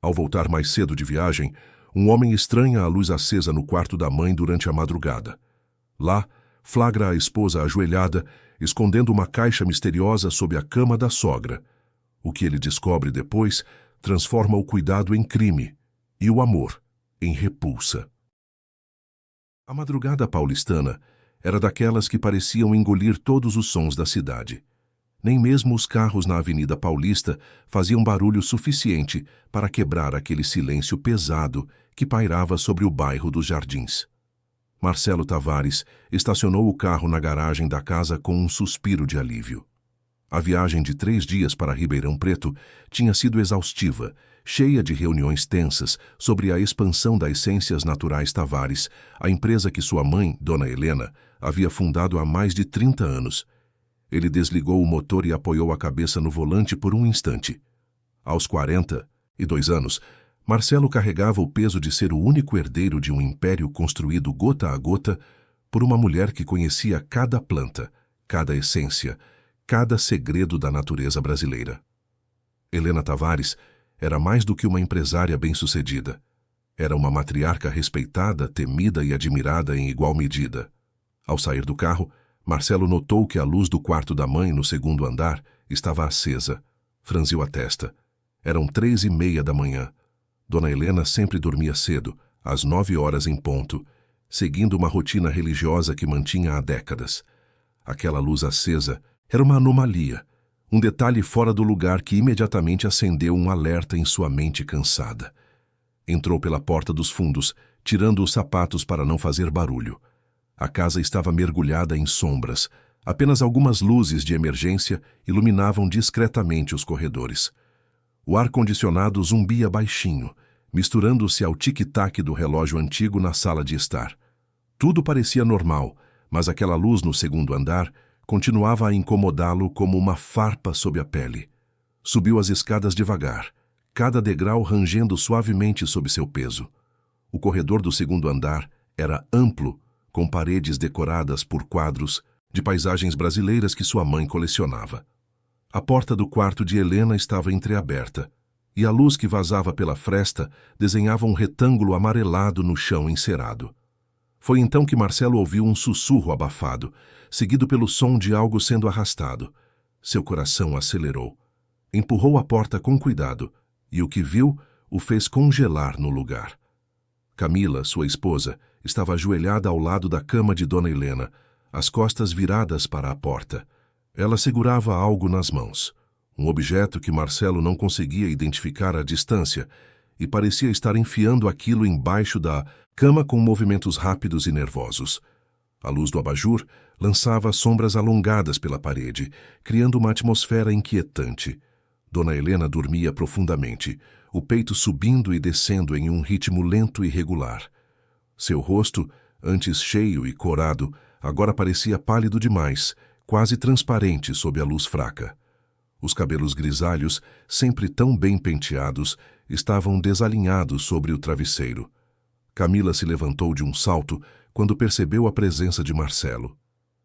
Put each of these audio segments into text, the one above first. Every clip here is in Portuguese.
Ao voltar mais cedo de viagem, um homem estranha a luz acesa no quarto da mãe durante a madrugada. Lá, flagra a esposa ajoelhada, escondendo uma caixa misteriosa sob a cama da sogra. O que ele descobre depois transforma o cuidado em crime e o amor em repulsa. A madrugada paulistana era daquelas que pareciam engolir todos os sons da cidade. Nem mesmo os carros na Avenida Paulista faziam barulho suficiente para quebrar aquele silêncio pesado que pairava sobre o bairro dos Jardins. Marcelo Tavares estacionou o carro na garagem da casa com um suspiro de alívio. A viagem de 3 dias para Ribeirão Preto tinha sido exaustiva, cheia de reuniões tensas sobre a expansão da Essências Naturais Tavares, a empresa que sua mãe, Dona Helena, havia fundado há mais de 30 anos. Ele desligou o motor e apoiou a cabeça no volante por um instante. Aos 42 anos, Marcelo carregava o peso de ser o único herdeiro de um império construído gota a gota por uma mulher que conhecia cada planta, cada essência, cada segredo da natureza brasileira. Helena Tavares era mais do que uma empresária bem-sucedida. Era uma matriarca respeitada, temida e admirada em igual medida. Ao sair do carro, Marcelo notou que a luz do quarto da mãe no 2º andar estava acesa. Franziu a testa. Eram 3h30 da manhã. Dona Helena sempre dormia cedo, às 9 horas em ponto, seguindo uma rotina religiosa que mantinha há décadas. Aquela luz acesa era uma anomalia, um detalhe fora do lugar que imediatamente acendeu um alerta em sua mente cansada. Entrou pela porta dos fundos, tirando os sapatos para não fazer barulho. A casa estava mergulhada em sombras. Apenas algumas luzes de emergência iluminavam discretamente os corredores. O ar-condicionado zumbia baixinho, misturando-se ao tic-tac do relógio antigo na sala de estar. Tudo parecia normal, mas aquela luz no 2º andar continuava a incomodá-lo como uma farpa sob a pele. Subiu as escadas devagar, cada degrau rangendo suavemente sob seu peso. O corredor do 2º andar era amplo, com paredes decoradas por quadros de paisagens brasileiras que sua mãe colecionava. A porta do quarto de Helena estava entreaberta, e a luz que vazava pela fresta desenhava um retângulo amarelado no chão encerado. Foi então que Marcelo ouviu um sussurro abafado, seguido pelo som de algo sendo arrastado. Seu coração acelerou. Empurrou a porta com cuidado, e o que viu o fez congelar no lugar. Camila, sua esposa, estava ajoelhada ao lado da cama de Dona Helena, as costas viradas para a porta. Ela segurava algo nas mãos, um objeto que Marcelo não conseguia identificar à distância, e parecia estar enfiando aquilo embaixo da cama com movimentos rápidos e nervosos. A luz do abajur lançava sombras alongadas pela parede, criando uma atmosfera inquietante. Dona Helena dormia profundamente, o peito subindo e descendo em um ritmo lento e regular. Seu rosto, antes cheio e corado, agora parecia pálido demais, quase transparente sob a luz fraca. Os cabelos grisalhos, sempre tão bem penteados, estavam desalinhados sobre o travesseiro. Camila se levantou de um salto quando percebeu a presença de Marcelo.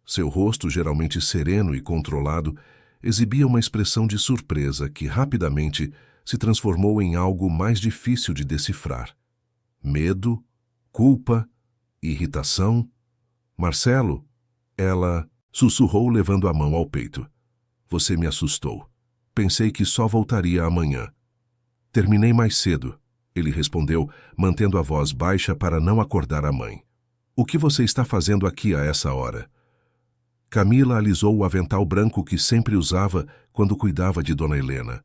Seu rosto, geralmente sereno e controlado, exibia uma expressão de surpresa que rapidamente se transformou em algo mais difícil de decifrar. Medo, culpa, irritação. Marcelo, ela sussurrou levando a mão ao peito. Você me assustou. Pensei que só voltaria amanhã. Terminei mais cedo, ele respondeu, mantendo a voz baixa para não acordar a mãe. O que você está fazendo aqui a essa hora? Camila alisou o avental branco que sempre usava quando cuidava de Dona Helena.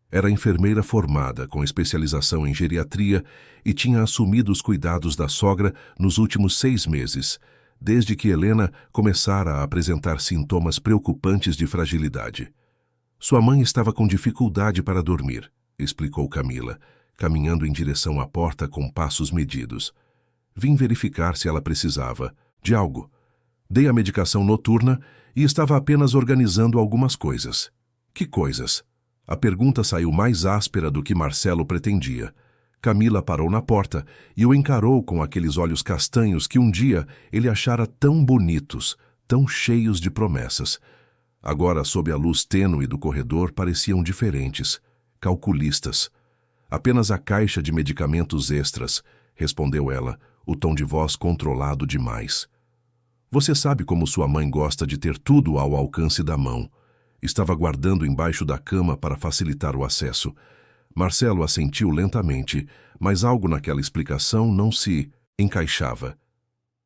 Era enfermeira formada, com especialização em geriatria, e tinha assumido os cuidados da sogra nos últimos 6 meses, desde que Helena começara a apresentar sintomas preocupantes de fragilidade. Sua mãe estava com dificuldade para dormir, explicou Camila, caminhando em direção à porta com passos medidos. Vim verificar se ela precisava de algo. Dei a medicação noturna e estava apenas organizando algumas coisas. Que coisas? A pergunta saiu mais áspera do que Marcelo pretendia. Camila parou na porta e o encarou com aqueles olhos castanhos que um dia ele achara tão bonitos, tão cheios de promessas. Agora, sob a luz tênue do corredor, pareciam diferentes, calculistas. Apenas a caixa de medicamentos extras, respondeu ela, o tom de voz controlado demais. Você sabe como sua mãe gosta de ter tudo ao alcance da mão. Estava guardando embaixo da cama para facilitar o acesso. Marcelo assentiu lentamente, mas algo naquela explicação não se encaixava.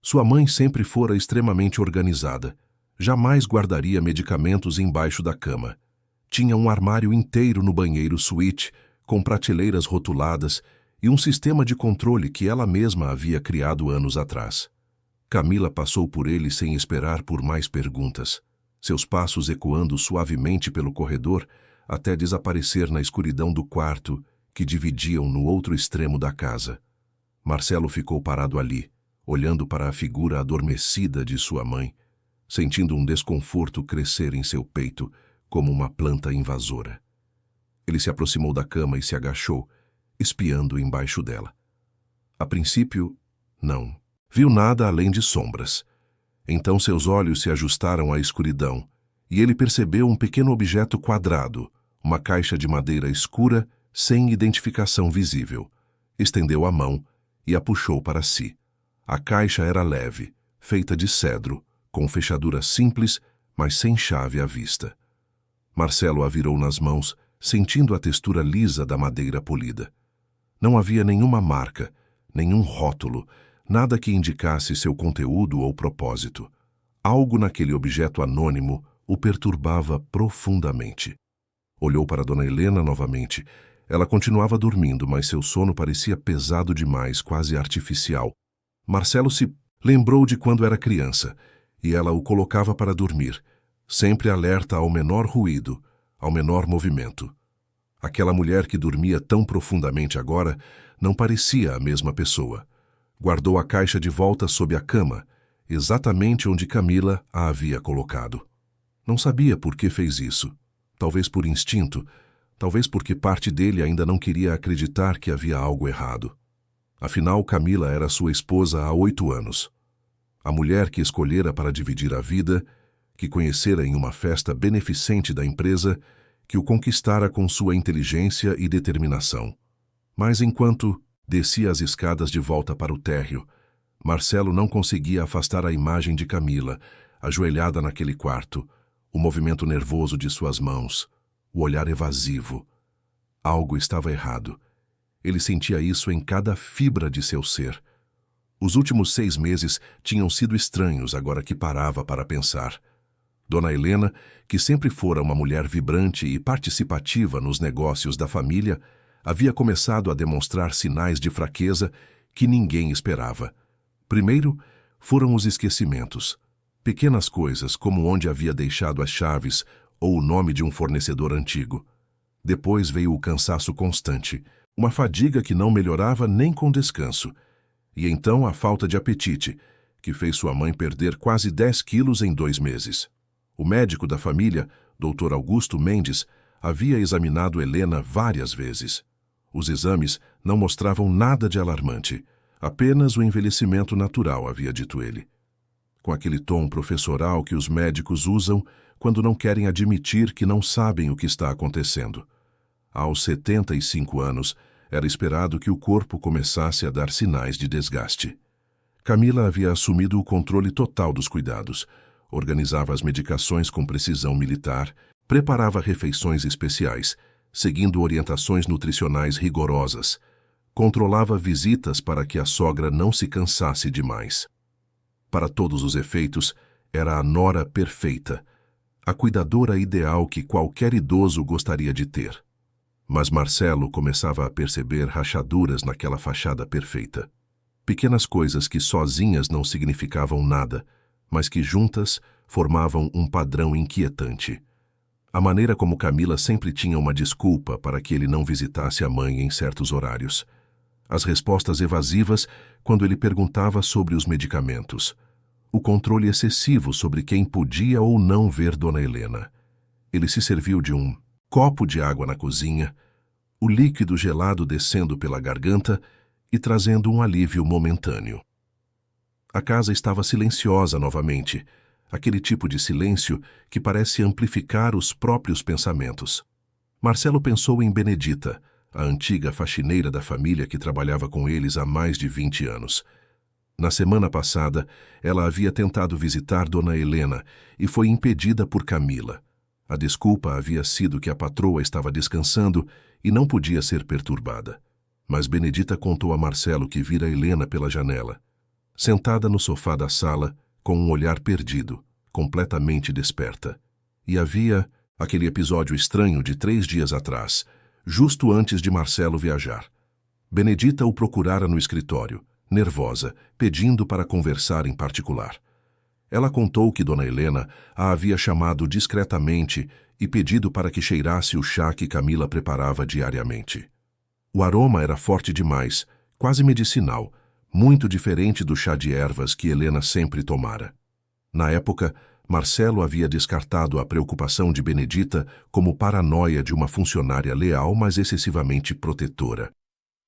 Sua mãe sempre fora extremamente organizada. Jamais guardaria medicamentos embaixo da cama. Tinha um armário inteiro no banheiro suíte, com prateleiras rotuladas e um sistema de controle que ela mesma havia criado anos atrás. Camila passou por ele sem esperar por mais perguntas, seus passos ecoando suavemente pelo corredor até desaparecer na escuridão do quarto que dividiam no outro extremo da casa. Marcelo ficou parado ali, olhando para a figura adormecida de sua mãe, sentindo um desconforto crescer em seu peito como uma planta invasora. Ele se aproximou da cama e se agachou, espiando embaixo dela. A princípio, não. Viu nada além de sombras. Então seus olhos se ajustaram à escuridão e ele percebeu um pequeno objeto quadrado, uma caixa de madeira escura sem identificação visível. Estendeu a mão e a puxou para si. A caixa era leve, feita de cedro, com fechadura simples, mas sem chave à vista. Marcelo a virou nas mãos, sentindo a textura lisa da madeira polida. Não havia nenhuma marca, nenhum rótulo, nada que indicasse seu conteúdo ou propósito. Algo naquele objeto anônimo o perturbava profundamente. Olhou para Dona Helena novamente. Ela continuava dormindo, mas seu sono parecia pesado demais, quase artificial. Marcelo se lembrou de quando era criança, e ela o colocava para dormir, sempre alerta ao menor ruído, ao menor movimento. Aquela mulher que dormia tão profundamente agora não parecia a mesma pessoa. Guardou a caixa de volta sob a cama, exatamente onde Camila a havia colocado. Não sabia por que fez isso. Talvez por instinto, talvez porque parte dele ainda não queria acreditar que havia algo errado. Afinal, Camila era sua esposa há 8 anos. A mulher que escolhera para dividir a vida, que conhecera em uma festa beneficente da empresa, que o conquistara com sua inteligência e determinação. Mas enquanto descia as escadas de volta para o térreo, Marcelo não conseguia afastar a imagem de Camila, ajoelhada naquele quarto, o movimento nervoso de suas mãos, o olhar evasivo. Algo estava errado. Ele sentia isso em cada fibra de seu ser. Os últimos 6 meses tinham sido estranhos agora que parava para pensar. Dona Helena, que sempre fora uma mulher vibrante e participativa nos negócios da família, havia começado a demonstrar sinais de fraqueza que ninguém esperava. Primeiro, foram os esquecimentos. Pequenas coisas, como onde havia deixado as chaves ou o nome de um fornecedor antigo. Depois veio o cansaço constante, uma fadiga que não melhorava nem com descanso. E então a falta de apetite, que fez sua mãe perder quase 10 quilos em 2 meses. O médico da família, Dr. Augusto Mendes, havia examinado Helena várias vezes. Os exames não mostravam nada de alarmante, apenas o envelhecimento natural, havia dito ele. Com aquele tom professoral que os médicos usam quando não querem admitir que não sabem o que está acontecendo. Aos 75 anos, era esperado que o corpo começasse a dar sinais de desgaste. Camila havia assumido o controle total dos cuidados, organizava as medicações com precisão militar, preparava refeições especiais, seguindo orientações nutricionais rigorosas, controlava visitas para que a sogra não se cansasse demais. Para todos os efeitos, era a nora perfeita, a cuidadora ideal que qualquer idoso gostaria de ter. Mas Marcelo começava a perceber rachaduras naquela fachada perfeita. Pequenas coisas que sozinhas não significavam nada, mas que juntas formavam um padrão inquietante. A maneira como Camila sempre tinha uma desculpa para que ele não visitasse a mãe em certos horários. As respostas evasivas quando ele perguntava sobre os medicamentos. O controle excessivo sobre quem podia ou não ver Dona Helena. Ele se serviu de um copo de água na cozinha, o líquido gelado descendo pela garganta e trazendo um alívio momentâneo. A casa estava silenciosa novamente, aquele tipo de silêncio que parece amplificar os próprios pensamentos. Marcelo pensou em Benedita, a antiga faxineira da família que trabalhava com eles há mais de 20 anos. Na semana passada, ela havia tentado visitar Dona Helena e foi impedida por Camila. A desculpa havia sido que a patroa estava descansando e não podia ser perturbada. Mas Benedita contou a Marcelo que vira Helena pela janela, sentada no sofá da sala, com um olhar perdido, completamente desperta. E havia aquele episódio estranho de 3 dias atrás, justo antes de Marcelo viajar. Benedita o procurara no escritório, nervosa, pedindo para conversar em particular. Ela contou que Dona Helena a havia chamado discretamente e pedido para que cheirasse o chá que Camila preparava diariamente. O aroma era forte demais, quase medicinal, muito diferente do chá de ervas que Helena sempre tomara. Na época, Marcelo havia descartado a preocupação de Benedita como paranoia de uma funcionária leal, mas excessivamente protetora.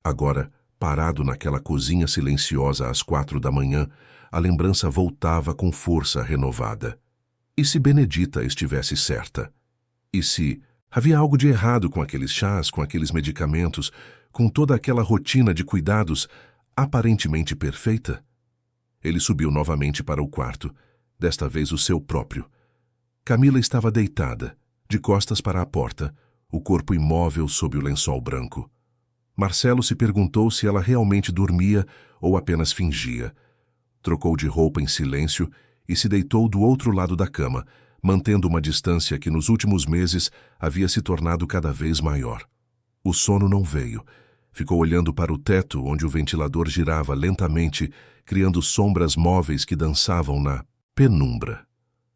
Agora, parado naquela cozinha silenciosa às 4 da manhã, a lembrança voltava com força renovada. E se Benedita estivesse certa? E se havia algo de errado com aqueles chás, com aqueles medicamentos, com toda aquela rotina de cuidados aparentemente perfeita? Ele subiu novamente para o quarto, desta vez o seu próprio. Camila estava deitada, de costas para a porta, o corpo imóvel sob o lençol branco. Marcelo se perguntou se ela realmente dormia ou apenas fingia. Trocou de roupa em silêncio e se deitou do outro lado da cama, mantendo uma distância que nos últimos meses havia se tornado cada vez maior. O sono não veio. Ficou olhando para o teto, onde o ventilador girava lentamente, criando sombras móveis que dançavam na penumbra.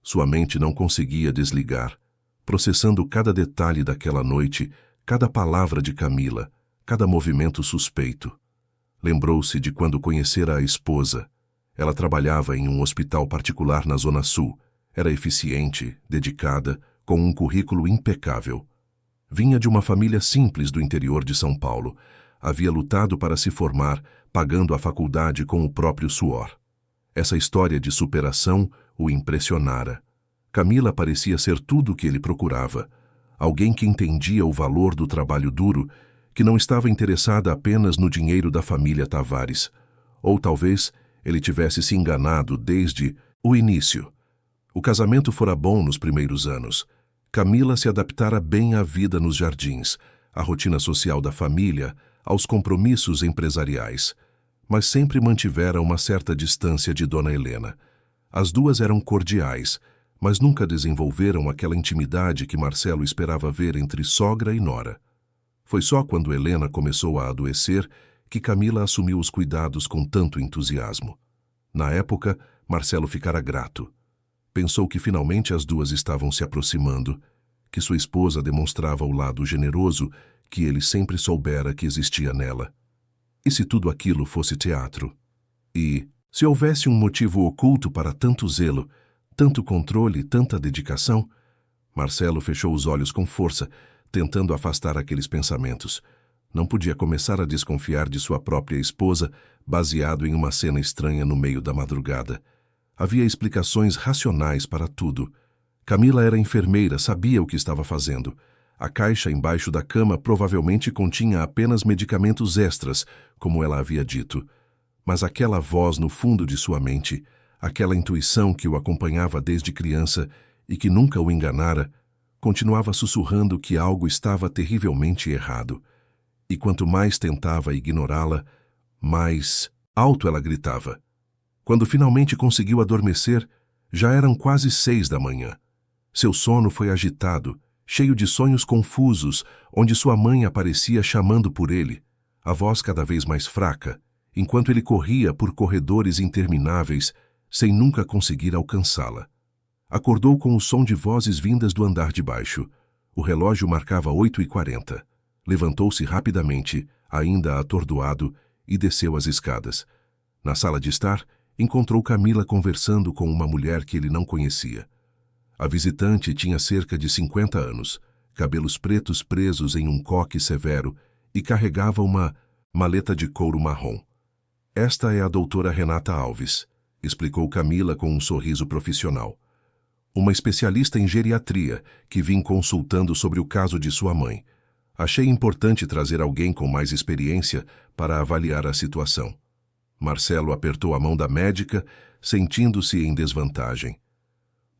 Sua mente não conseguia desligar, processando cada detalhe daquela noite, cada palavra de Camila, cada movimento suspeito. Lembrou-se de quando conhecera a esposa. Ela trabalhava em um hospital particular na Zona Sul. Era eficiente, dedicada, com um currículo impecável. Vinha de uma família simples do interior de São Paulo. Havia lutado para se formar, pagando a faculdade com o próprio suor. Essa história de superação o impressionara. Camila parecia ser tudo o que ele procurava. Alguém que entendia o valor do trabalho duro, que não estava interessada apenas no dinheiro da família Tavares. Ou talvez ele tivesse se enganado desde o início. O casamento fora bom nos primeiros anos. Camila se adaptara bem à vida nos jardins, à rotina social da família, aos compromissos empresariais. Mas sempre mantivera uma certa distância de Dona Helena. As duas eram cordiais, mas nunca desenvolveram aquela intimidade que Marcelo esperava ver entre sogra e nora. Foi só quando Helena começou a adoecer que Camila assumiu os cuidados com tanto entusiasmo. Na época, Marcelo ficara grato. Pensou que finalmente as duas estavam se aproximando, que sua esposa demonstrava o lado generoso que ele sempre soubera que existia nela. E se tudo aquilo fosse teatro? E se houvesse um motivo oculto para tanto zelo, tanto controle, tanta dedicação? Marcelo fechou os olhos com força, tentando afastar aqueles pensamentos. Não podia começar a desconfiar de sua própria esposa, baseado em uma cena estranha no meio da madrugada. Havia explicações racionais para tudo. Camila era enfermeira, sabia o que estava fazendo. A caixa embaixo da cama provavelmente continha apenas medicamentos extras, como ela havia dito. Mas aquela voz no fundo de sua mente, aquela intuição que o acompanhava desde criança e que nunca o enganara, continuava sussurrando que algo estava terrivelmente errado. E quanto mais tentava ignorá-la, mais alto ela gritava. Quando finalmente conseguiu adormecer, já eram quase 6 da manhã. Seu sono foi agitado, cheio de sonhos confusos, onde sua mãe aparecia chamando por ele, a voz cada vez mais fraca, enquanto ele corria por corredores intermináveis, sem nunca conseguir alcançá-la. Acordou com o som de vozes vindas do andar de baixo. O relógio marcava 8h40. Levantou-se rapidamente, ainda atordoado, e desceu as escadas. Na sala de estar, encontrou Camila conversando com uma mulher que ele não conhecia. A visitante tinha cerca de 50 anos, cabelos pretos presos em um coque severo e carregava uma maleta de couro marrom. Esta é a doutora Renata Alves, explicou Camila com um sorriso profissional. Uma especialista em geriatria que vim consultando sobre o caso de sua mãe. Achei importante trazer alguém com mais experiência para avaliar a situação. Marcelo apertou a mão da médica, sentindo-se em desvantagem.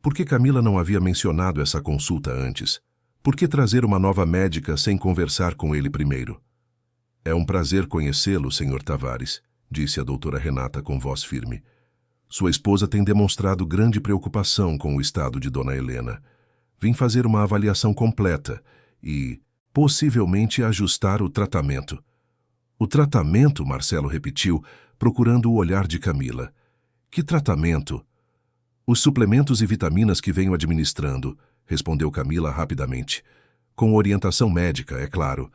Por que Camila não havia mencionado essa consulta antes? Por que trazer uma nova médica sem conversar com ele primeiro? É um prazer conhecê-lo, Sr. Tavares, disse a doutora Renata com voz firme. Sua esposa tem demonstrado grande preocupação com o estado de Dona Helena. Vim fazer uma avaliação completa e, possivelmente, ajustar o tratamento. O tratamento, Marcelo repetiu, procurando o olhar de Camila. Que tratamento? Os suplementos e vitaminas que venho administrando, respondeu Camila rapidamente. Com orientação médica, é claro.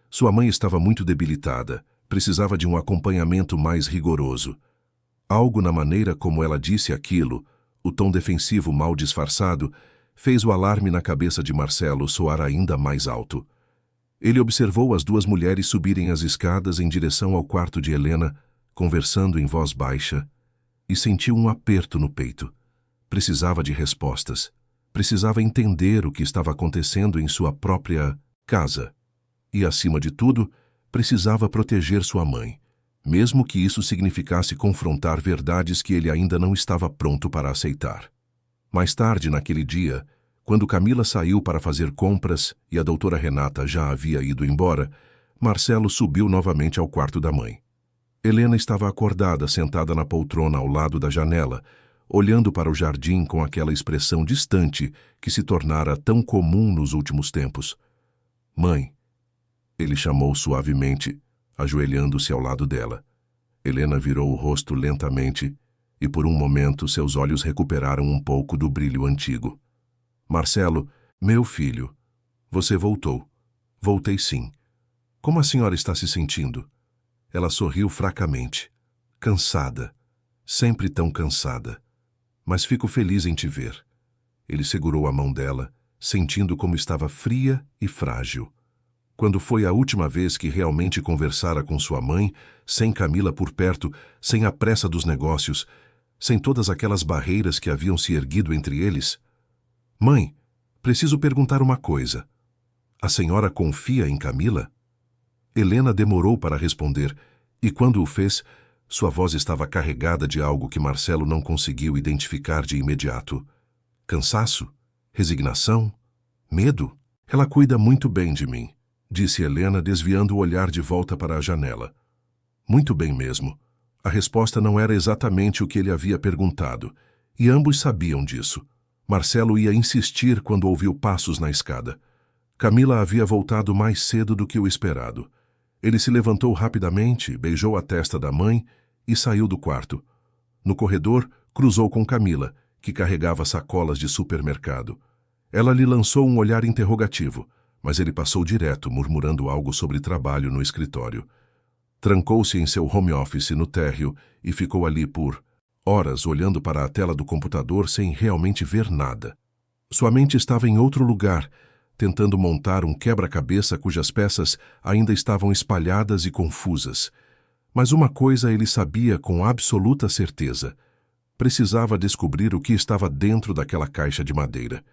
Sua mãe estava muito debilitada, precisava de um acompanhamento mais rigoroso. Algo na maneira como ela disse aquilo, o tom defensivo mal disfarçado, fez o alarme na cabeça de Marcelo soar ainda mais alto. Ele observou as duas mulheres subirem as escadas em direção ao quarto de Helena, conversando em voz baixa, e sentiu um aperto no peito. Precisava de respostas. Precisava entender o que estava acontecendo em sua própria casa. E, acima de tudo, precisava proteger sua mãe, mesmo que isso significasse confrontar verdades que ele ainda não estava pronto para aceitar. Mais tarde, naquele dia, quando Camila saiu para fazer compras e a doutora Renata já havia ido embora, Marcelo subiu novamente ao quarto da mãe. Helena estava acordada, sentada na poltrona ao lado da janela, olhando para o jardim com aquela expressão distante que se tornara tão comum nos últimos tempos. Mãe, ele chamou suavemente, ajoelhando-se ao lado dela. Helena virou o rosto lentamente e por um momento seus olhos recuperaram um pouco do brilho antigo. Marcelo, meu filho, você voltou. Voltei sim. Como a senhora está se sentindo? Ela sorriu fracamente. Cansada. Sempre tão cansada. Mas fico feliz em te ver. Ele segurou a mão dela, sentindo como estava fria e frágil. Quando foi a última vez que realmente conversara com sua mãe, sem Camila por perto, sem a pressa dos negócios, sem todas aquelas barreiras que haviam se erguido entre eles? Mãe, preciso perguntar uma coisa. A senhora confia em Camila? Helena demorou para responder, e quando o fez, sua voz estava carregada de algo que Marcelo não conseguiu identificar de imediato. Cansaço? Resignação? Medo? Ela cuida muito bem de mim, disse Helena, desviando o olhar de volta para a janela. Muito bem mesmo. A resposta não era exatamente o que ele havia perguntado, e ambos sabiam disso. Marcelo ia insistir quando ouviu passos na escada. Camila havia voltado mais cedo do que o esperado. Ele se levantou rapidamente, beijou a testa da mãe e saiu do quarto. No corredor, cruzou com Camila, que carregava sacolas de supermercado. Ela lhe lançou um olhar interrogativo, mas ele passou direto, murmurando algo sobre trabalho no escritório. Trancou-se em seu home office no térreo e ficou ali por horas olhando para a tela do computador sem realmente ver nada. Sua mente estava em outro lugar, tentando montar um quebra-cabeça cujas peças ainda estavam espalhadas e confusas. Mas uma coisa ele sabia com absoluta certeza. Precisava descobrir o que estava dentro daquela caixa de madeira.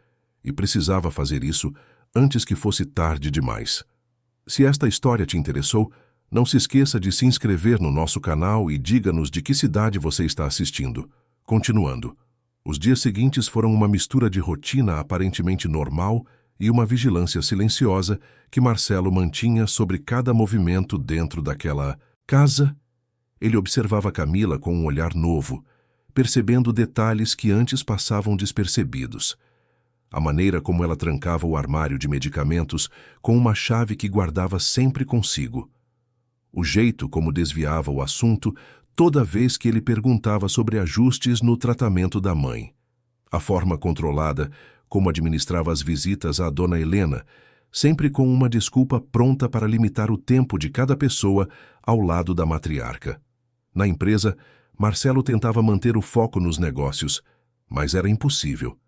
E precisava fazer isso antes que fosse tarde demais. Se esta história te interessou, não se esqueça de se inscrever no nosso canal e diga-nos de que cidade você está assistindo. Continuando. Os dias seguintes foram uma mistura de rotina aparentemente normal e uma vigilância silenciosa que Marcelo mantinha sobre cada movimento dentro daquela casa. Ele observava Camila com um olhar novo, percebendo detalhes que antes passavam despercebidos. A maneira como ela trancava o armário de medicamentos com uma chave que guardava sempre consigo. O jeito como desviava o assunto toda vez que ele perguntava sobre ajustes no tratamento da mãe. A forma controlada como administrava as visitas à Dona Helena, sempre com uma desculpa pronta para limitar o tempo de cada pessoa ao lado da matriarca. Na empresa, Marcelo tentava manter o foco nos negócios, mas era impossível.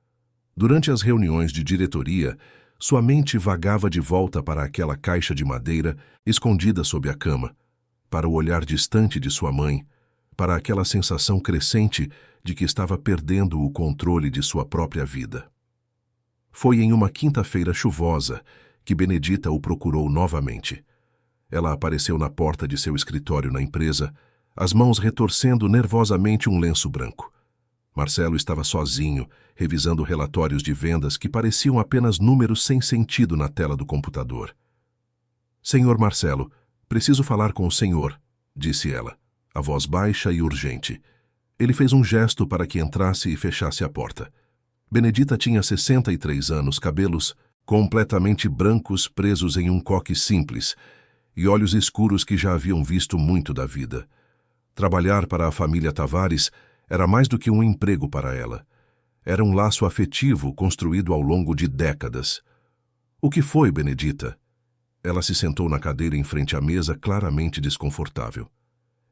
Durante as reuniões de diretoria, sua mente vagava de volta para aquela caixa de madeira escondida sob a cama, para o olhar distante de sua mãe, para aquela sensação crescente de que estava perdendo o controle de sua própria vida. Foi em uma quinta-feira chuvosa que Benedita o procurou novamente. Ela apareceu na porta de seu escritório na empresa, as mãos retorcendo nervosamente um lenço branco. Marcelo estava sozinho, revisando relatórios de vendas que pareciam apenas números sem sentido na tela do computador. "Senhor Marcelo, preciso falar com o senhor", disse ela, a voz baixa e urgente. Ele fez um gesto para que entrasse e fechasse a porta. Benedita tinha 63 anos, cabelos completamente brancos presos em um coque simples e olhos escuros que já haviam visto muito da vida. Trabalhar para a família Tavares era mais do que um emprego para ela. Era um laço afetivo construído ao longo de décadas. "O que foi, Benedita?" Ela se sentou na cadeira em frente à mesa, claramente desconfortável.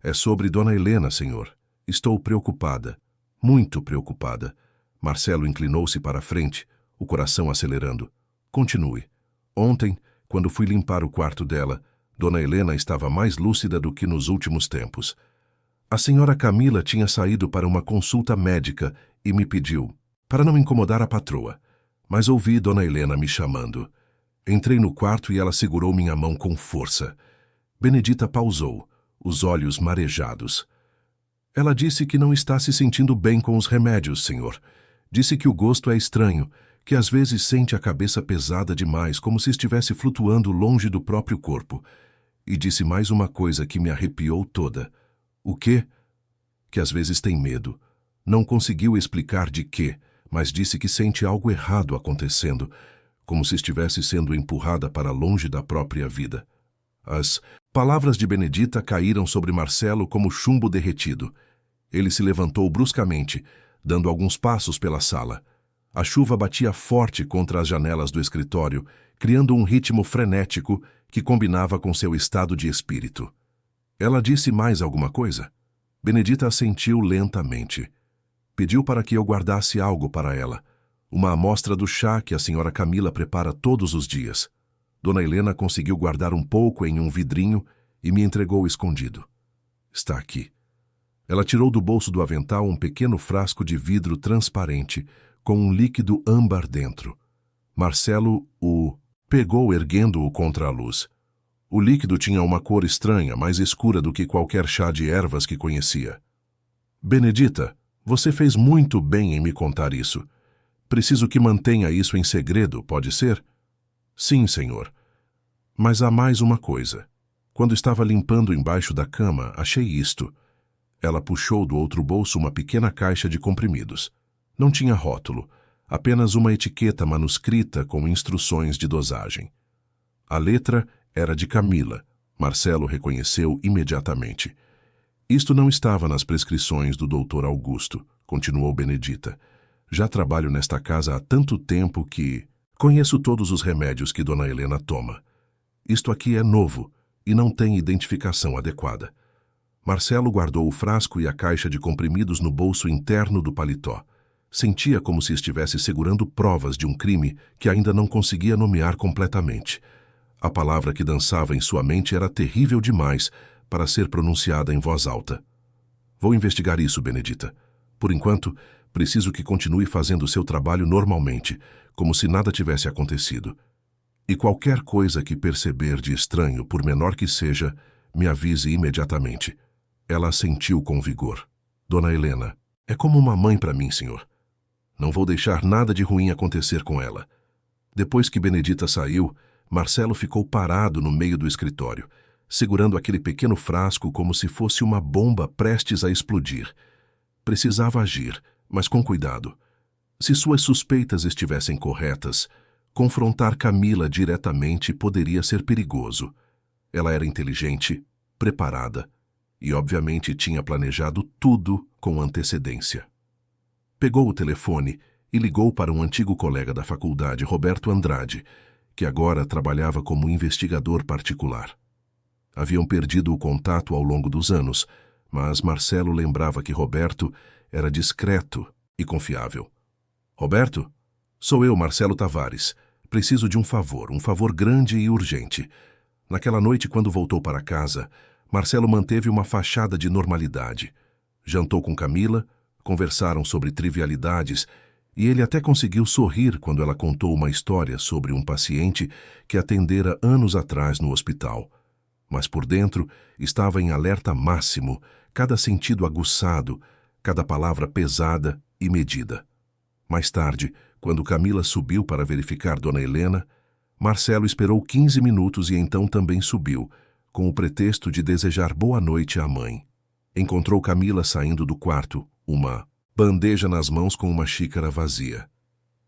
"É sobre Dona Helena, senhor. Estou preocupada. Muito preocupada." Marcelo inclinou-se para a frente, o coração acelerando. "Continue. Ontem, quando fui limpar o quarto dela, Dona Helena estava mais lúcida do que nos últimos tempos. A senhora Camila tinha saído para uma consulta médica e me pediu, para não incomodar a patroa, mas ouvi Dona Helena me chamando. Entrei no quarto e ela segurou minha mão com força. Benedita pausou, os olhos marejados. Ela disse que não está se sentindo bem com os remédios, senhor. Disse que o gosto é estranho, que às vezes sente a cabeça pesada demais, como se estivesse flutuando longe do próprio corpo. E disse mais uma coisa que me arrepiou toda. O quê? Que às vezes tem medo. Não conseguiu explicar de quê, mas disse que sente algo errado acontecendo, como se estivesse sendo empurrada para longe da própria vida. As palavras de Benedita caíram sobre Marcelo como chumbo derretido. Ele se levantou bruscamente, dando alguns passos pela sala. A chuva batia forte contra as janelas do escritório, criando um ritmo frenético que combinava com seu estado de espírito. Ela disse mais alguma coisa? Benedita assentiu lentamente. Pediu para que eu guardasse algo para ela, uma amostra do chá que a senhora Camila prepara todos os dias. Dona Helena conseguiu guardar um pouco em um vidrinho e me entregou escondido. Está aqui. Ela tirou do bolso do avental um pequeno frasco de vidro transparente, com um líquido âmbar dentro. Marcelo o pegou erguendo-o contra a luz. O líquido tinha uma cor estranha, mais escura do que qualquer chá de ervas que conhecia. Benedita, você fez muito bem em me contar isso. Preciso que mantenha isso em segredo, pode ser? Sim, senhor. Mas há mais uma coisa. Quando estava limpando embaixo da cama, achei isto. Ela puxou do outro bolso uma pequena caixa de comprimidos. Não tinha rótulo, apenas uma etiqueta manuscrita com instruções de dosagem. A letra era de Camila. Marcelo reconheceu imediatamente. Isto não estava nas prescrições do Dr. Augusto, continuou Benedita. Já trabalho nesta casa há tanto tempo que conheço todos os remédios que Dona Helena toma. Isto aqui é novo e não tem identificação adequada. Marcelo guardou o frasco e a caixa de comprimidos no bolso interno do paletó. Sentia como se estivesse segurando provas de um crime que ainda não conseguia nomear completamente. A palavra que dançava em sua mente era terrível demais para ser pronunciada em voz alta. Vou investigar isso, Benedita. Por enquanto, preciso que continue fazendo seu trabalho normalmente, como se nada tivesse acontecido. E qualquer coisa que perceber de estranho, por menor que seja, me avise imediatamente. Ela assentiu com vigor. Dona Helena, é como uma mãe para mim, senhor. Não vou deixar nada de ruim acontecer com ela. Depois que Benedita saiu, Marcelo ficou parado no meio do escritório, segurando aquele pequeno frasco como se fosse uma bomba prestes a explodir. Precisava agir, mas com cuidado. Se suas suspeitas estivessem corretas, confrontar Camila diretamente poderia ser perigoso. Ela era inteligente, preparada e, obviamente, tinha planejado tudo com antecedência. Pegou o telefone e ligou para um antigo colega da faculdade, Roberto Andrade, que agora trabalhava como investigador particular. Haviam perdido o contato ao longo dos anos, mas Marcelo lembrava que Roberto era discreto e confiável. Roberto? Sou eu, Marcelo Tavares. Preciso de um favor grande e urgente. Naquela noite, quando voltou para casa, Marcelo manteve uma fachada de normalidade. Jantou com Camila, conversaram sobre trivialidades E ele até conseguiu sorrir quando ela contou uma história sobre um paciente que atendera anos atrás no hospital. Mas por dentro estava em alerta máximo, cada sentido aguçado, cada palavra pesada e medida. Mais tarde, quando Camila subiu para verificar Dona Helena, Marcelo esperou 15 minutos e então também subiu, com o pretexto de desejar boa noite à mãe. Encontrou Camila saindo do quarto, uma bandeja nas mãos com uma xícara vazia.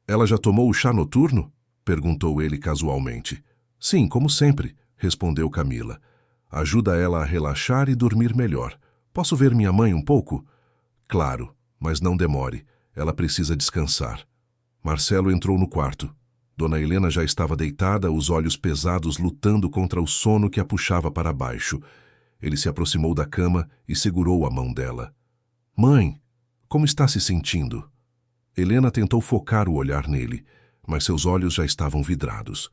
"Ela já tomou o chá noturno?" perguntou ele casualmente. "Sim, como sempre", respondeu Camila. "Ajuda ela a relaxar e dormir melhor. Posso ver minha mãe um pouco?" "Claro, mas não demore. Ela precisa descansar." Marcelo entrou no quarto. Dona Helena já estava deitada, os olhos pesados lutando contra o sono que a puxava para baixo. Ele se aproximou da cama e segurou a mão dela. "Mãe, como está se sentindo?" Helena tentou focar o olhar nele, mas seus olhos já estavam vidrados.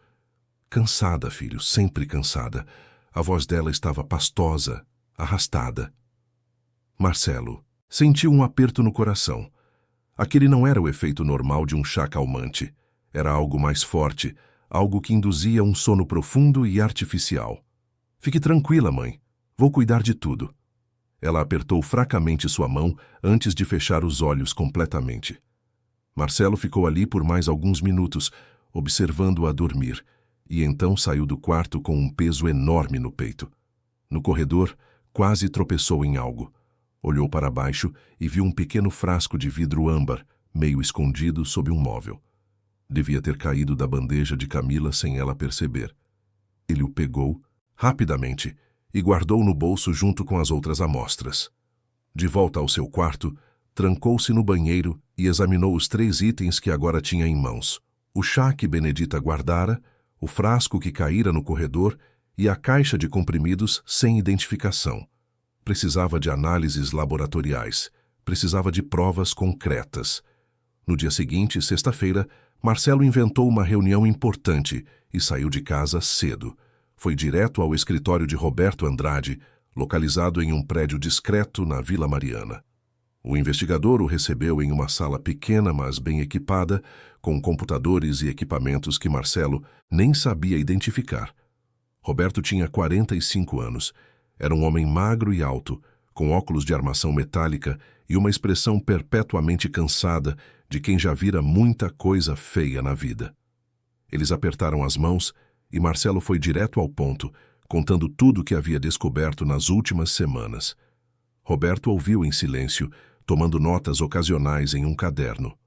"Cansada, filho, sempre cansada." A voz dela estava pastosa, arrastada. Marcelo sentiu um aperto no coração. Aquele não era o efeito normal de um chá calmante. Era algo mais forte, algo que induzia um sono profundo e artificial. "Fique tranquila, mãe. Vou cuidar de tudo." Ela apertou fracamente sua mão antes de fechar os olhos completamente. Marcelo ficou ali por mais alguns minutos, observando-a dormir, e então saiu do quarto com um peso enorme no peito. No corredor, quase tropeçou em algo. Olhou para baixo e viu um pequeno frasco de vidro âmbar, meio escondido sob um móvel. Devia ter caído da bandeja de Camila sem ela perceber. Ele o pegou, rapidamente, e guardou no bolso junto com as outras amostras. De volta ao seu quarto, trancou-se no banheiro e examinou os 3 itens que agora tinha em mãos: o chá que Benedita guardara, o frasco que caíra no corredor e a caixa de comprimidos sem identificação. Precisava de análises laboratoriais, precisava de provas concretas. No dia seguinte, sexta-feira, Marcelo inventou uma reunião importante e saiu de casa cedo. Foi direto ao escritório de Roberto Andrade, localizado em um prédio discreto na Vila Mariana. O investigador o recebeu em uma sala pequena, mas bem equipada, com computadores e equipamentos que Marcelo nem sabia identificar. Roberto tinha 45 anos. Era um homem magro e alto, com óculos de armação metálica e uma expressão perpetuamente cansada de quem já vira muita coisa feia na vida. Eles apertaram as mãos e Marcelo foi direto ao ponto, contando tudo o que havia descoberto nas últimas semanas. Roberto ouviu em silêncio, tomando notas ocasionais em um caderno.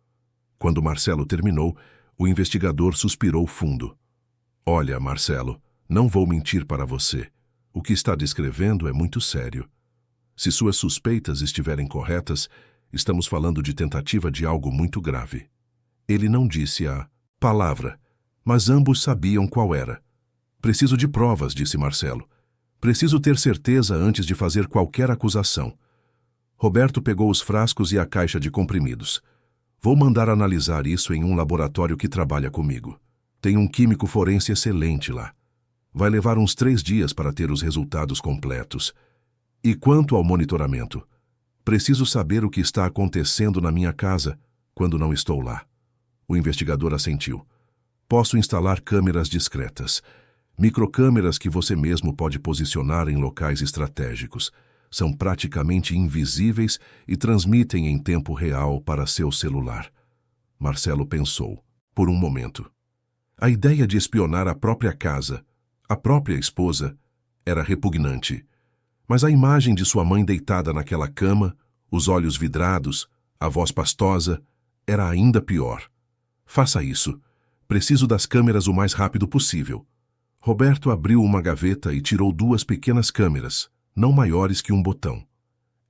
Quando Marcelo terminou, o investigador suspirou fundo. "Olha, Marcelo, não vou mentir para você. O que está descrevendo é muito sério. Se suas suspeitas estiverem corretas, estamos falando de tentativa de algo muito grave." Ele não disse a palavra, mas ambos sabiam qual era. "Preciso de provas", disse Marcelo. "Preciso ter certeza antes de fazer qualquer acusação." Roberto pegou os frascos e a caixa de comprimidos. "Vou mandar analisar isso em um laboratório que trabalha comigo. Tem um químico forense excelente lá. Vai levar uns 3 dias para ter os resultados completos. E quanto ao monitoramento? Preciso saber o que está acontecendo na minha casa quando não estou lá." O investigador assentiu. "Posso instalar câmeras discretas. Microcâmeras que você mesmo pode posicionar em locais estratégicos. São praticamente invisíveis e transmitem em tempo real para seu celular." Marcelo pensou, por um momento. A ideia de espionar a própria casa, a própria esposa, era repugnante. Mas a imagem de sua mãe deitada naquela cama, os olhos vidrados, a voz pastosa, era ainda pior. "Faça isso. Preciso das câmeras o mais rápido possível." Roberto abriu uma gaveta e tirou 2 pequenas câmeras, não maiores que um botão.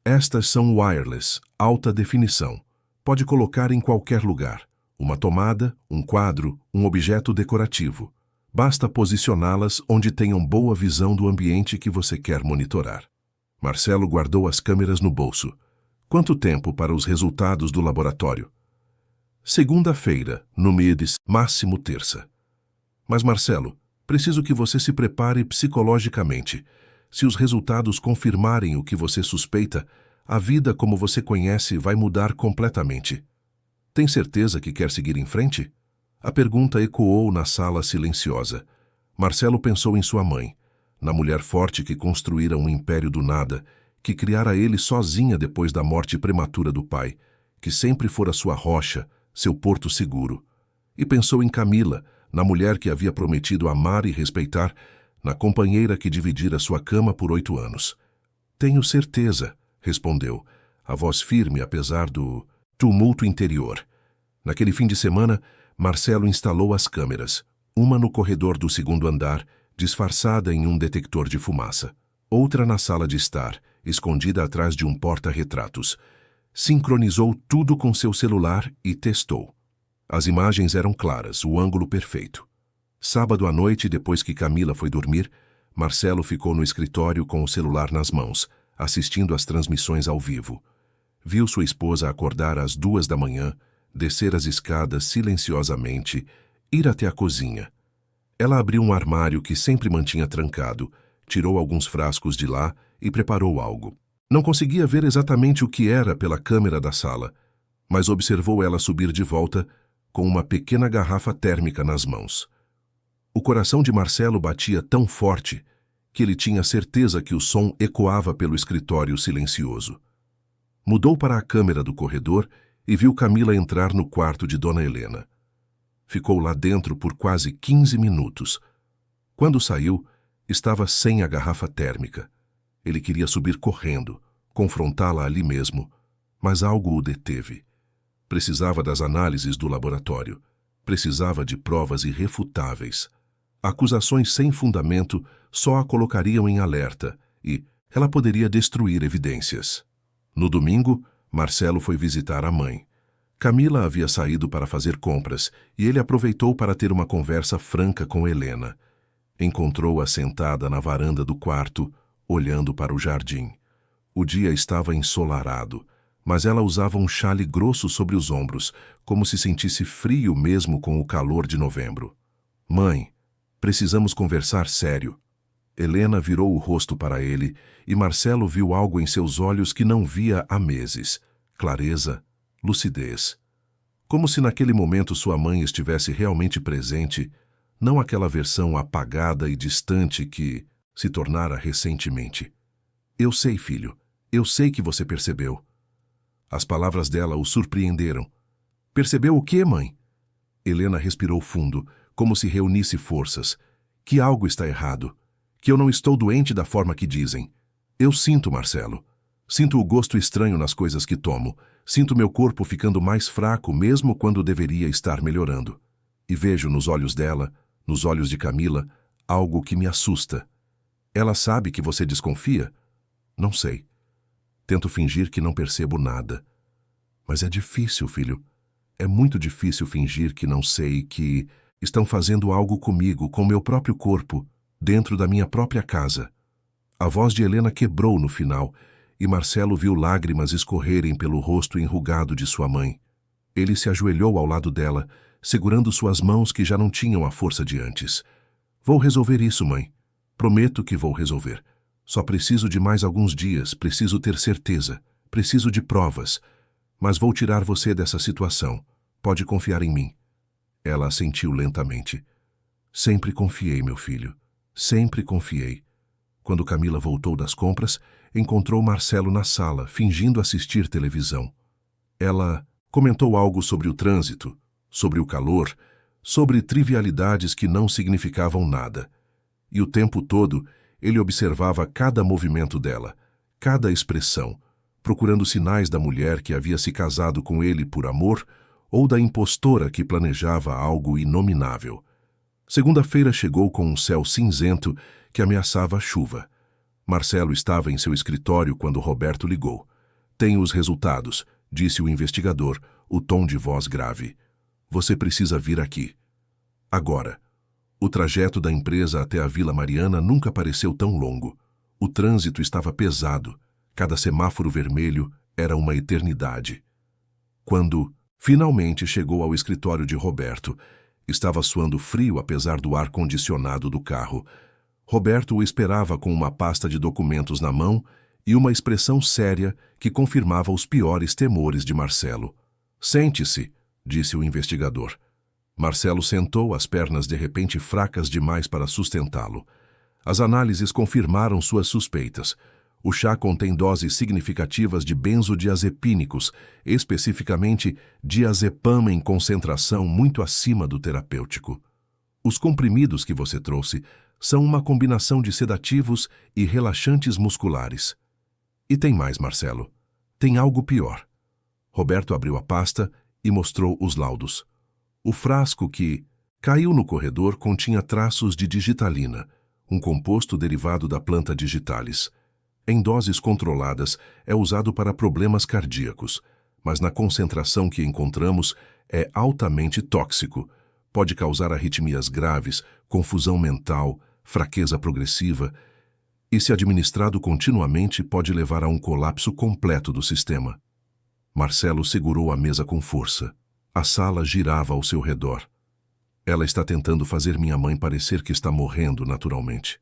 "Estas são wireless, alta definição. Pode colocar em qualquer lugar. Uma tomada, um quadro, um objeto decorativo. Basta posicioná-las onde tenham boa visão do ambiente que você quer monitorar." Marcelo guardou as câmeras no bolso. "Quanto tempo para os resultados do laboratório?" "Segunda-feira, no MIDS, máximo terça." "Mas, Marcelo, preciso que você se prepare psicologicamente. Se os resultados confirmarem o que você suspeita, a vida como você conhece vai mudar completamente." Tem certeza que quer seguir em frente? A pergunta ecoou na sala silenciosa. Marcelo pensou em sua mãe, na mulher forte que construíra um império do nada, que criara ele sozinha depois da morte prematura do pai, que sempre fora sua rocha, seu porto seguro. E pensou em Camila, na mulher que havia prometido amar e respeitar, na companheira que dividira sua cama por 8 anos. Tenho certeza, respondeu, a voz firme apesar do tumulto interior. Naquele fim de semana, Marcelo instalou as câmeras, uma no corredor do 2º andar, disfarçada em um detector de fumaça, outra na sala de estar, escondida atrás de um porta-retratos. Sincronizou tudo com seu celular e testou. As imagens eram claras, o ângulo perfeito. Sábado à noite, depois que Camila foi dormir, Marcelo ficou no escritório com o celular nas mãos, assistindo às transmissões ao vivo. Viu sua esposa acordar às 2 da manhã, descer as escadas silenciosamente, ir até a cozinha. Ela abriu um armário que sempre mantinha trancado, tirou alguns frascos de lá e preparou algo. Não conseguia ver exatamente o que era pela câmera da sala, mas observou ela subir de volta com uma pequena garrafa térmica nas mãos. O coração de Marcelo batia tão forte que ele tinha certeza que o som ecoava pelo escritório silencioso. Mudou para a câmera do corredor e viu Camila entrar no quarto de Dona Helena. Ficou lá dentro por quase 15 minutos. Quando saiu, estava sem a garrafa térmica. Ele queria subir correndo, confrontá-la ali mesmo, mas algo o deteve. Precisava das análises do laboratório. Precisava de provas irrefutáveis. Acusações sem fundamento só a colocariam em alerta e ela poderia destruir evidências. No domingo, Marcelo foi visitar a mãe. Camila havia saído para fazer compras e ele aproveitou para ter uma conversa franca com Helena. Encontrou-a sentada na varanda do quarto, olhando para o jardim. O dia estava ensolarado, mas ela usava um xale grosso sobre os ombros, como se sentisse frio mesmo com o calor de novembro. Mãe, precisamos conversar sério. Helena virou o rosto para ele e Marcelo viu algo em seus olhos que não via há meses. Clareza, lucidez. Como se naquele momento sua mãe estivesse realmente presente, não aquela versão apagada e distante que se tornara recentemente. Eu sei, filho. Eu sei que você percebeu. As palavras dela o surpreenderam. Percebeu o quê, mãe? Helena respirou fundo, como se reunisse forças. Que algo está errado. Que eu não estou doente da forma que dizem. Eu sinto, Marcelo. Sinto o gosto estranho nas coisas que tomo. Sinto meu corpo ficando mais fraco mesmo quando deveria estar melhorando. E vejo nos olhos dela, nos olhos de Camila, algo que me assusta. Ela sabe que você desconfia? Não sei. Tento fingir que não percebo nada. Mas é difícil, filho. É muito difícil fingir que não sei, que estão fazendo algo comigo, com meu próprio corpo, dentro da minha própria casa. A voz de Helena quebrou no final, e Marcelo viu lágrimas escorrerem pelo rosto enrugado de sua mãe. Ele se ajoelhou ao lado dela, segurando suas mãos que já não tinham a força de antes. Vou resolver isso, mãe. Prometo que vou resolver. Só preciso de mais alguns dias, preciso ter certeza, preciso de provas. Mas vou tirar você dessa situação. Pode confiar em mim. Ela assentiu lentamente. Sempre confiei, meu filho. Sempre confiei. Quando Camila voltou das compras, encontrou Marcelo na sala, fingindo assistir televisão. Ela comentou algo sobre o trânsito, sobre o calor, sobre trivialidades que não significavam nada. E o tempo todo, ele observava cada movimento dela, cada expressão, procurando sinais da mulher que havia se casado com ele por amor ou da impostora que planejava algo inominável. Segunda-feira chegou com um céu cinzento que ameaçava a chuva. Marcelo estava em seu escritório quando Roberto ligou. Tenho os resultados, disse o investigador, o tom de voz grave. Você precisa vir aqui. Agora. O trajeto da empresa até a Vila Mariana nunca pareceu tão longo. O trânsito estava pesado. Cada semáforo vermelho era uma eternidade. Quando finalmente chegou ao escritório de Roberto, estava suando frio apesar do ar-condicionado do carro. Roberto o esperava com uma pasta de documentos na mão e uma expressão séria que confirmava os piores temores de Marcelo. Sente-se, disse o investigador. Marcelo sentou, as pernas de repente fracas demais para sustentá-lo. As análises confirmaram suas suspeitas. O chá contém doses significativas de benzodiazepínicos, especificamente diazepam em concentração muito acima do terapêutico. Os comprimidos que você trouxe são uma combinação de sedativos e relaxantes musculares. E tem mais, Marcelo. Tem algo pior. Roberto abriu a pasta e mostrou os laudos. O frasco que caiu no corredor continha traços de digitalina, um composto derivado da planta digitalis. Em doses controladas, é usado para problemas cardíacos, mas na concentração que encontramos é altamente tóxico. Pode causar arritmias graves, confusão mental, fraqueza progressiva e, se administrado continuamente, pode levar a um colapso completo do sistema. Marcelo segurou a mesa com força. A sala girava ao seu redor. Ela está tentando fazer minha mãe parecer que está morrendo naturalmente.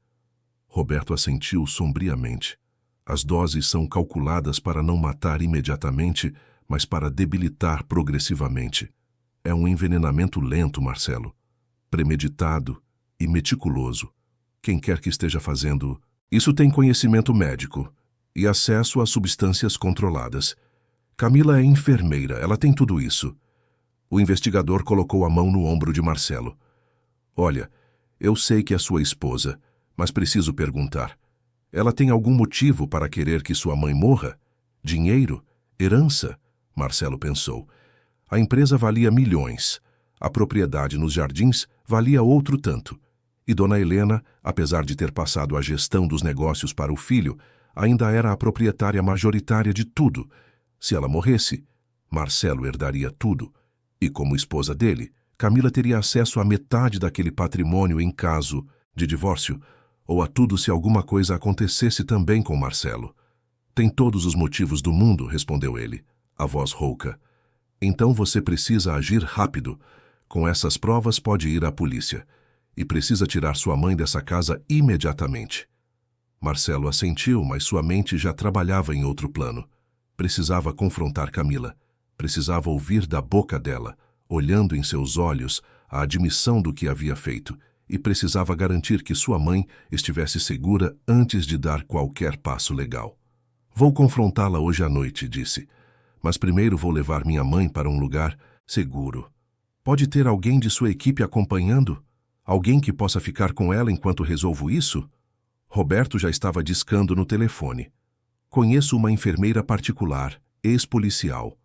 Roberto assentiu sombriamente. As doses são calculadas para não matar imediatamente, mas para debilitar progressivamente. É um envenenamento lento, Marcelo. Premeditado e meticuloso. Quem quer que esteja fazendo isso tem conhecimento médico e acesso a substâncias controladas. Camila é enfermeira, ela tem tudo isso. O investigador colocou a mão no ombro de Marcelo. Olha, eu sei que é sua esposa, mas preciso perguntar. Ela tem algum motivo para querer que sua mãe morra? Dinheiro? Herança? Marcelo pensou. A empresa valia milhões. A propriedade nos jardins valia outro tanto. E Dona Helena, apesar de ter passado a gestão dos negócios para o filho, ainda era a proprietária majoritária de tudo. Se ela morresse, Marcelo herdaria tudo. E como esposa dele, Camila teria acesso a metade daquele patrimônio em caso de divórcio, ou a tudo se alguma coisa acontecesse também com Marcelo. Tem todos os motivos do mundo, respondeu ele, a voz rouca. Então você precisa agir rápido. Com essas provas pode ir à polícia. E precisa tirar sua mãe dessa casa imediatamente. Marcelo assentiu, mas sua mente já trabalhava em outro plano. Precisava confrontar Camila. Precisava ouvir da boca dela, olhando em seus olhos, a admissão do que havia feito, e precisava garantir que sua mãe estivesse segura antes de dar qualquer passo legal. Vou confrontá-la hoje à noite, disse. Mas primeiro vou levar minha mãe para um lugar seguro. Pode ter alguém de sua equipe acompanhando? Alguém que possa ficar com ela enquanto resolvo isso? Roberto já estava discando no telefone. Conheço uma enfermeira particular, ex-policial.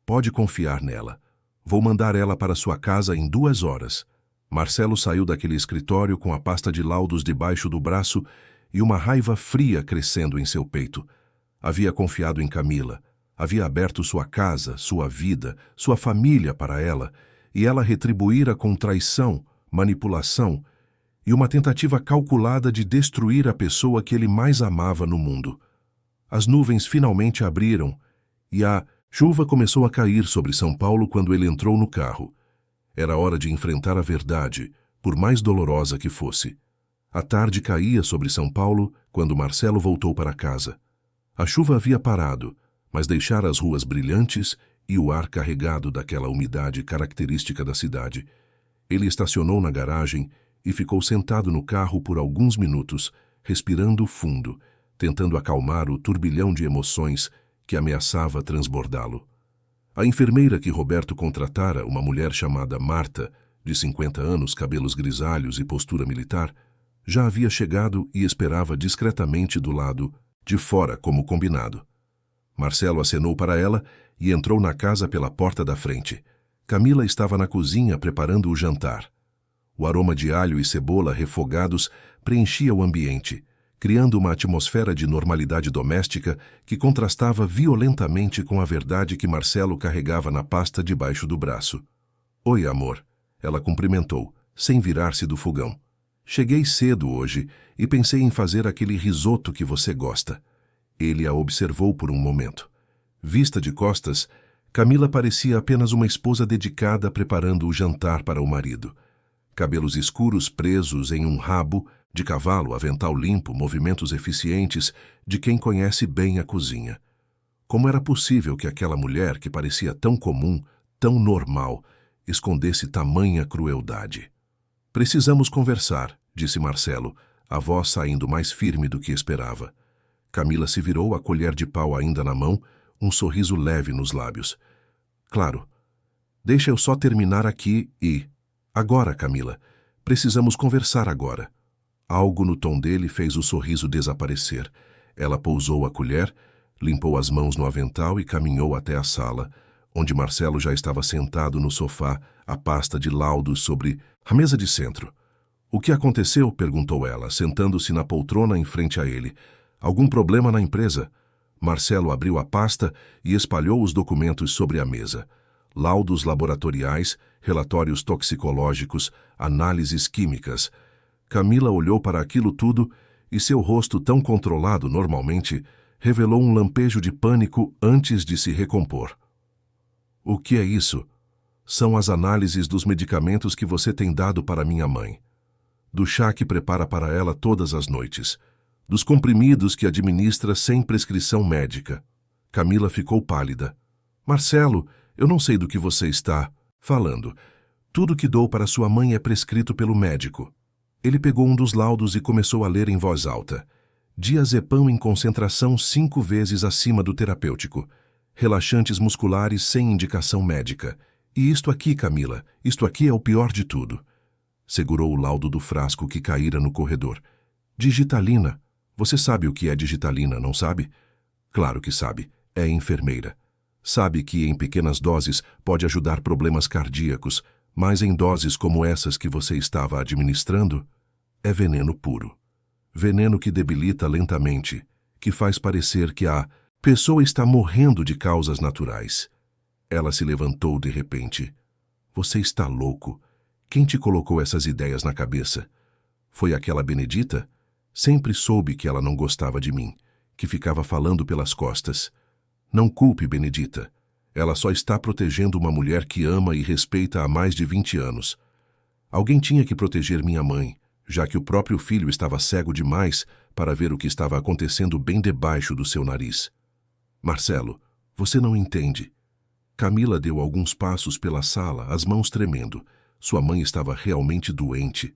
Pode confiar nela. Vou mandar ela para sua casa em 2 horas. Marcelo saiu daquele escritório com a pasta de laudos debaixo do braço e uma raiva fria crescendo em seu peito. Havia confiado em Camila. Havia aberto sua casa, sua vida, sua família para ela, e ela retribuíra com traição, manipulação e uma tentativa calculada de destruir a pessoa que ele mais amava no mundo. As nuvens finalmente abriram e a chuva começou a cair sobre São Paulo quando ele entrou no carro. Era hora de enfrentar a verdade, por mais dolorosa que fosse. A tarde caía sobre São Paulo quando Marcelo voltou para casa. A chuva havia parado, mas deixara as ruas brilhantes e o ar carregado daquela umidade característica da cidade. Ele estacionou na garagem e ficou sentado no carro por alguns minutos, respirando fundo, tentando acalmar o turbilhão de emoções que ameaçava transbordá-lo. A enfermeira que Roberto contratara, uma mulher chamada Marta, de 50 anos, cabelos grisalhos e postura militar, já havia chegado e esperava discretamente do lado de fora, como combinado. Marcelo acenou para ela e entrou na casa pela porta da frente. Camila estava na cozinha preparando o jantar. O aroma de alho e cebola refogados preenchia o ambiente, criando uma atmosfera de normalidade doméstica que contrastava violentamente com a verdade que Marcelo carregava na pasta debaixo do braço. Oi, amor. Ela cumprimentou, sem virar-se do fogão. Cheguei cedo hoje e pensei em fazer aquele risoto que você gosta. Ele a observou por um momento. Vista de costas, Camila parecia apenas uma esposa dedicada preparando o jantar para o marido. Cabelos escuros presos em um rabo, de cavalo, avental limpo, movimentos eficientes de quem conhece bem a cozinha. Como era possível que aquela mulher, que parecia tão comum, tão normal escondesse tamanha crueldade. Precisamos conversar, disse Marcelo, a voz saindo mais firme do que esperava. Camila se virou, a colher de pau ainda na mão, um sorriso leve nos lábios. Claro. Deixa eu só terminar aqui e... Agora, Camila. Precisamos conversar agora. Algo no tom dele fez o sorriso desaparecer. Ela pousou a colher, limpou as mãos no avental e caminhou até a sala, onde Marcelo já estava sentado no sofá, a pasta de laudos sobre a mesa de centro. O que aconteceu? Perguntou ela, sentando-se na poltrona em frente a ele. Algum problema na empresa? Marcelo abriu a pasta e espalhou os documentos sobre a mesa. Laudos laboratoriais, relatórios toxicológicos, análises químicas. Camila olhou para aquilo tudo e seu rosto, tão controlado normalmente, revelou um lampejo de pânico antes de se recompor. O que é isso? São as análises dos medicamentos que você tem dado para minha mãe. Do chá que prepara para ela todas as noites. Dos comprimidos que administra sem prescrição médica. Camila ficou pálida. Marcelo, eu não sei do que você está falando. Tudo que dou para sua mãe é prescrito pelo médico. Ele pegou um dos laudos e começou a ler em voz alta. Diazepam em concentração 5 vezes acima do terapêutico. Relaxantes musculares sem indicação médica. E isto aqui, Camila, isto aqui é o pior de tudo. Segurou o laudo do frasco que caíra no corredor. Digitalina. Você sabe o que é digitalina, não sabe? Claro que sabe. É enfermeira. Sabe que em pequenas doses pode ajudar problemas cardíacos, mas em doses como essas que você estava administrando, é veneno puro. Veneno que debilita lentamente, que faz parecer que a pessoa está morrendo de causas naturais. Ela se levantou de repente. Você está louco. Quem te colocou essas ideias na cabeça? Foi aquela Benedita? Sempre soube que ela não gostava de mim, que ficava falando pelas costas. Não culpe Benedita. Ela só está protegendo uma mulher que ama e respeita há mais de 20 anos. Alguém tinha que proteger minha mãe, já que o próprio filho estava cego demais para ver o que estava acontecendo bem debaixo do seu nariz. Marcelo, você não entende. Camila deu alguns passos pela sala, as mãos tremendo. Sua mãe estava realmente doente.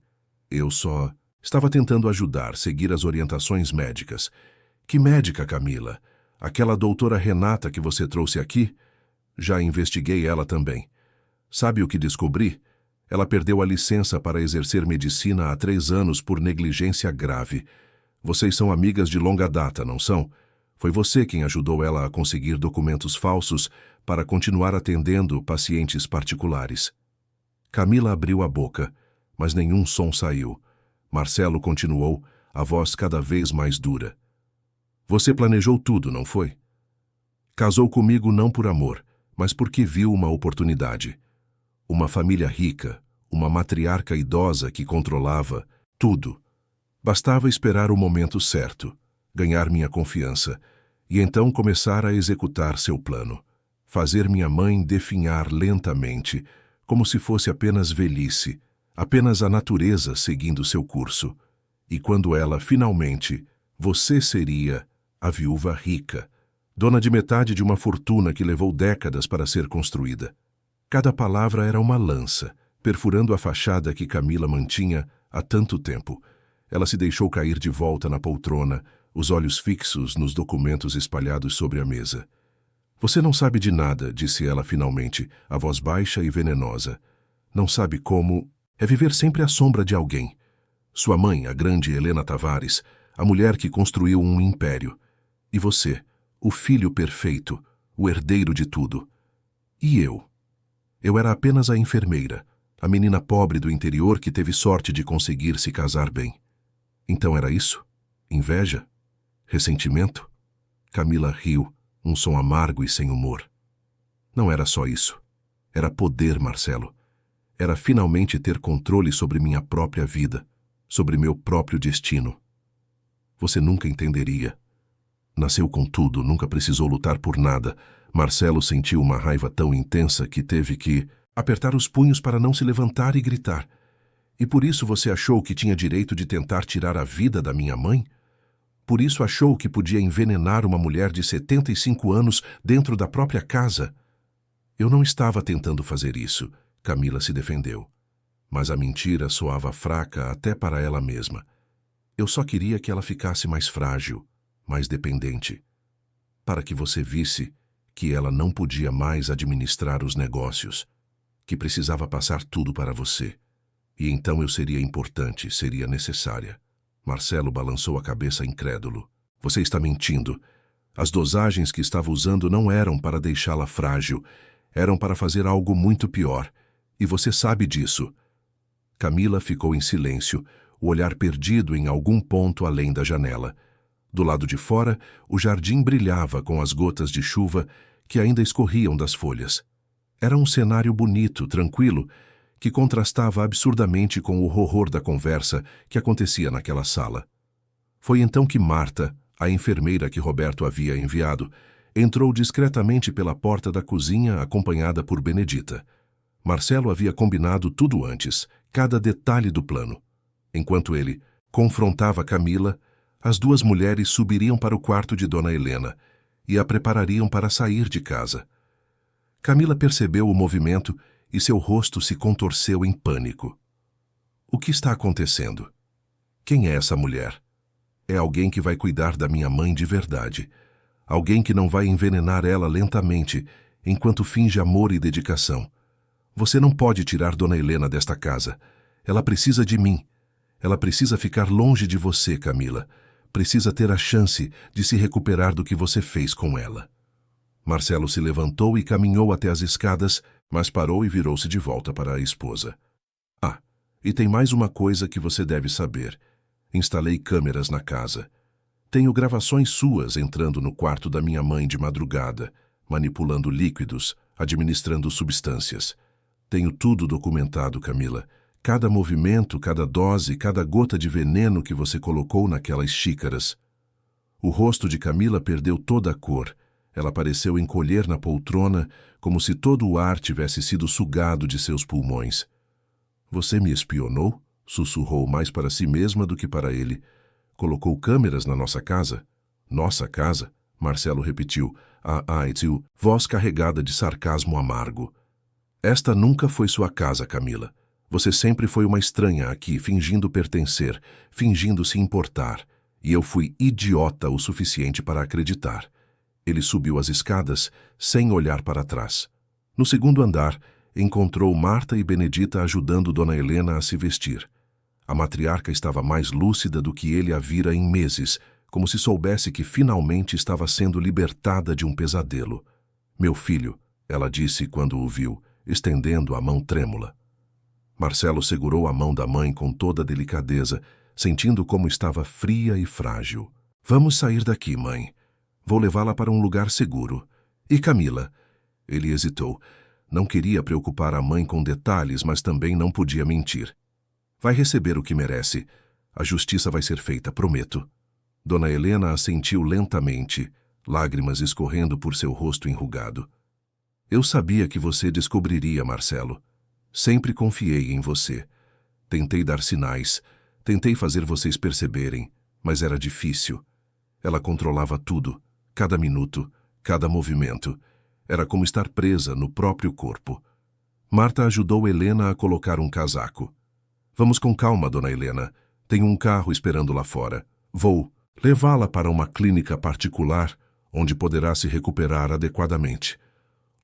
Eu só estava tentando ajudar, seguir as orientações médicas. Que médica, Camila? Aquela doutora Renata que você trouxe aqui? Já investiguei ela também. Sabe o que descobri? Ela perdeu a licença para exercer medicina há 3 anos por negligência grave. Vocês são amigas de longa data, não são? Foi você quem ajudou ela a conseguir documentos falsos para continuar atendendo pacientes particulares. Camila abriu a boca, mas nenhum som saiu. Marcelo continuou, a voz cada vez mais dura. Você planejou tudo, não foi? Casou comigo não por amor, mas porque viu uma oportunidade. Uma família rica, uma matriarca idosa que controlava tudo. Bastava esperar o momento certo, ganhar minha confiança, e então começar a executar seu plano. Fazer minha mãe definhar lentamente, como se fosse apenas velhice, apenas a natureza seguindo seu curso. E quando ela, finalmente, você seria a viúva rica, dona de metade de uma fortuna que levou décadas para ser construída. Cada palavra era uma lança, perfurando a fachada que Camila mantinha há tanto tempo. Ela se deixou cair de volta na poltrona, os olhos fixos nos documentos espalhados sobre a mesa. Você não sabe de nada, disse ela finalmente, a voz baixa e venenosa. Não sabe como é viver sempre à sombra de alguém. Sua mãe, a grande Helena Tavares, a mulher que construiu um império. E você, o filho perfeito, o herdeiro de tudo. E eu? Eu era apenas a enfermeira, a menina pobre do interior que teve sorte de conseguir se casar bem. Então era isso? Inveja? Ressentimento? Camila riu, um som amargo e sem humor. Não era só isso. Era poder, Marcelo. Era finalmente ter controle sobre minha própria vida, sobre meu próprio destino. Você nunca entenderia. Nasceu com tudo, nunca precisou lutar por nada. Marcelo sentiu uma raiva tão intensa que teve que apertar os punhos para não se levantar e gritar. E por isso você achou que tinha direito de tentar tirar a vida da minha mãe? Por isso achou que podia envenenar uma mulher de 75 anos dentro da própria casa? Eu não estava tentando fazer isso, Camila se defendeu. Mas a mentira soava fraca até para ela mesma. Eu só queria que ela ficasse mais frágil, mais dependente, para que você visse que ela não podia mais administrar os negócios, que precisava passar tudo para você. E então eu seria importante, seria necessária. Marcelo balançou a cabeça incrédulo. Você está mentindo. As dosagens que estava usando não eram para deixá-la frágil, eram para fazer algo muito pior. E você sabe disso. Camila ficou em silêncio, o olhar perdido em algum ponto além da janela. Do lado de fora, o jardim brilhava com as gotas de chuva que ainda escorriam das folhas. Era um cenário bonito, tranquilo, que contrastava absurdamente com o horror da conversa que acontecia naquela sala. Foi então que Marta, a enfermeira que Roberto havia enviado, entrou discretamente pela porta da cozinha acompanhada por Benedita. Marcelo havia combinado tudo antes, cada detalhe do plano. Enquanto ele confrontava Camila, as duas mulheres subiriam para o quarto de Dona Helena e a preparariam para sair de casa. Camila percebeu o movimento e seu rosto se contorceu em pânico. O que está acontecendo? Quem é essa mulher? É alguém que vai cuidar da minha mãe de verdade. Alguém que não vai envenenar ela lentamente, enquanto finge amor e dedicação. Você não pode tirar Dona Helena desta casa. Ela precisa de mim. Ela precisa ficar longe de você, Camila. Precisa ter a chance de se recuperar do que você fez com ela. Marcelo se levantou e caminhou até as escadas, mas parou e virou-se de volta para a esposa. Ah, e tem mais uma coisa que você deve saber. Instalei câmeras na casa. Tenho gravações suas entrando no quarto da minha mãe de madrugada, manipulando líquidos, administrando substâncias. Tenho tudo documentado, Camila. Cada movimento, cada dose, cada gota de veneno que você colocou naquelas xícaras. O rosto de Camila perdeu toda a cor. Ela pareceu encolher na poltrona, como se todo o ar tivesse sido sugado de seus pulmões. Você me espionou? Sussurrou mais para si mesma do que para ele. Colocou câmeras na nossa casa? Nossa casa? Marcelo repetiu, voz carregada de sarcasmo amargo. Esta nunca foi sua casa, Camila. Você sempre foi uma estranha aqui, fingindo pertencer, fingindo se importar. E eu fui idiota o suficiente para acreditar. Ele subiu as escadas, sem olhar para trás. No segundo andar, encontrou Marta e Benedita ajudando Dona Helena a se vestir. A matriarca estava mais lúcida do que ele a vira em meses, como se soubesse que finalmente estava sendo libertada de um pesadelo. Meu filho, ela disse quando o viu, estendendo a mão trêmula. Marcelo segurou a mão da mãe com toda a delicadeza, sentindo como estava fria e frágil. Vamos sair daqui, mãe. Vou levá-la para um lugar seguro. E Camila? Ele hesitou. Não queria preocupar a mãe com detalhes, mas também não podia mentir. Vai receber o que merece. A justiça vai ser feita, prometo. Dona Helena assentiu lentamente, lágrimas escorrendo por seu rosto enrugado. Eu sabia que você descobriria, Marcelo. Sempre confiei em você. Tentei dar sinais, tentei fazer vocês perceberem, mas era difícil. Ela controlava tudo, cada minuto, cada movimento. Era como estar presa no próprio corpo. Marta ajudou Helena a colocar um casaco. Vamos com calma, Dona Helena. Tenho um carro esperando lá fora. Vou levá-la para uma clínica particular, onde poderá se recuperar adequadamente.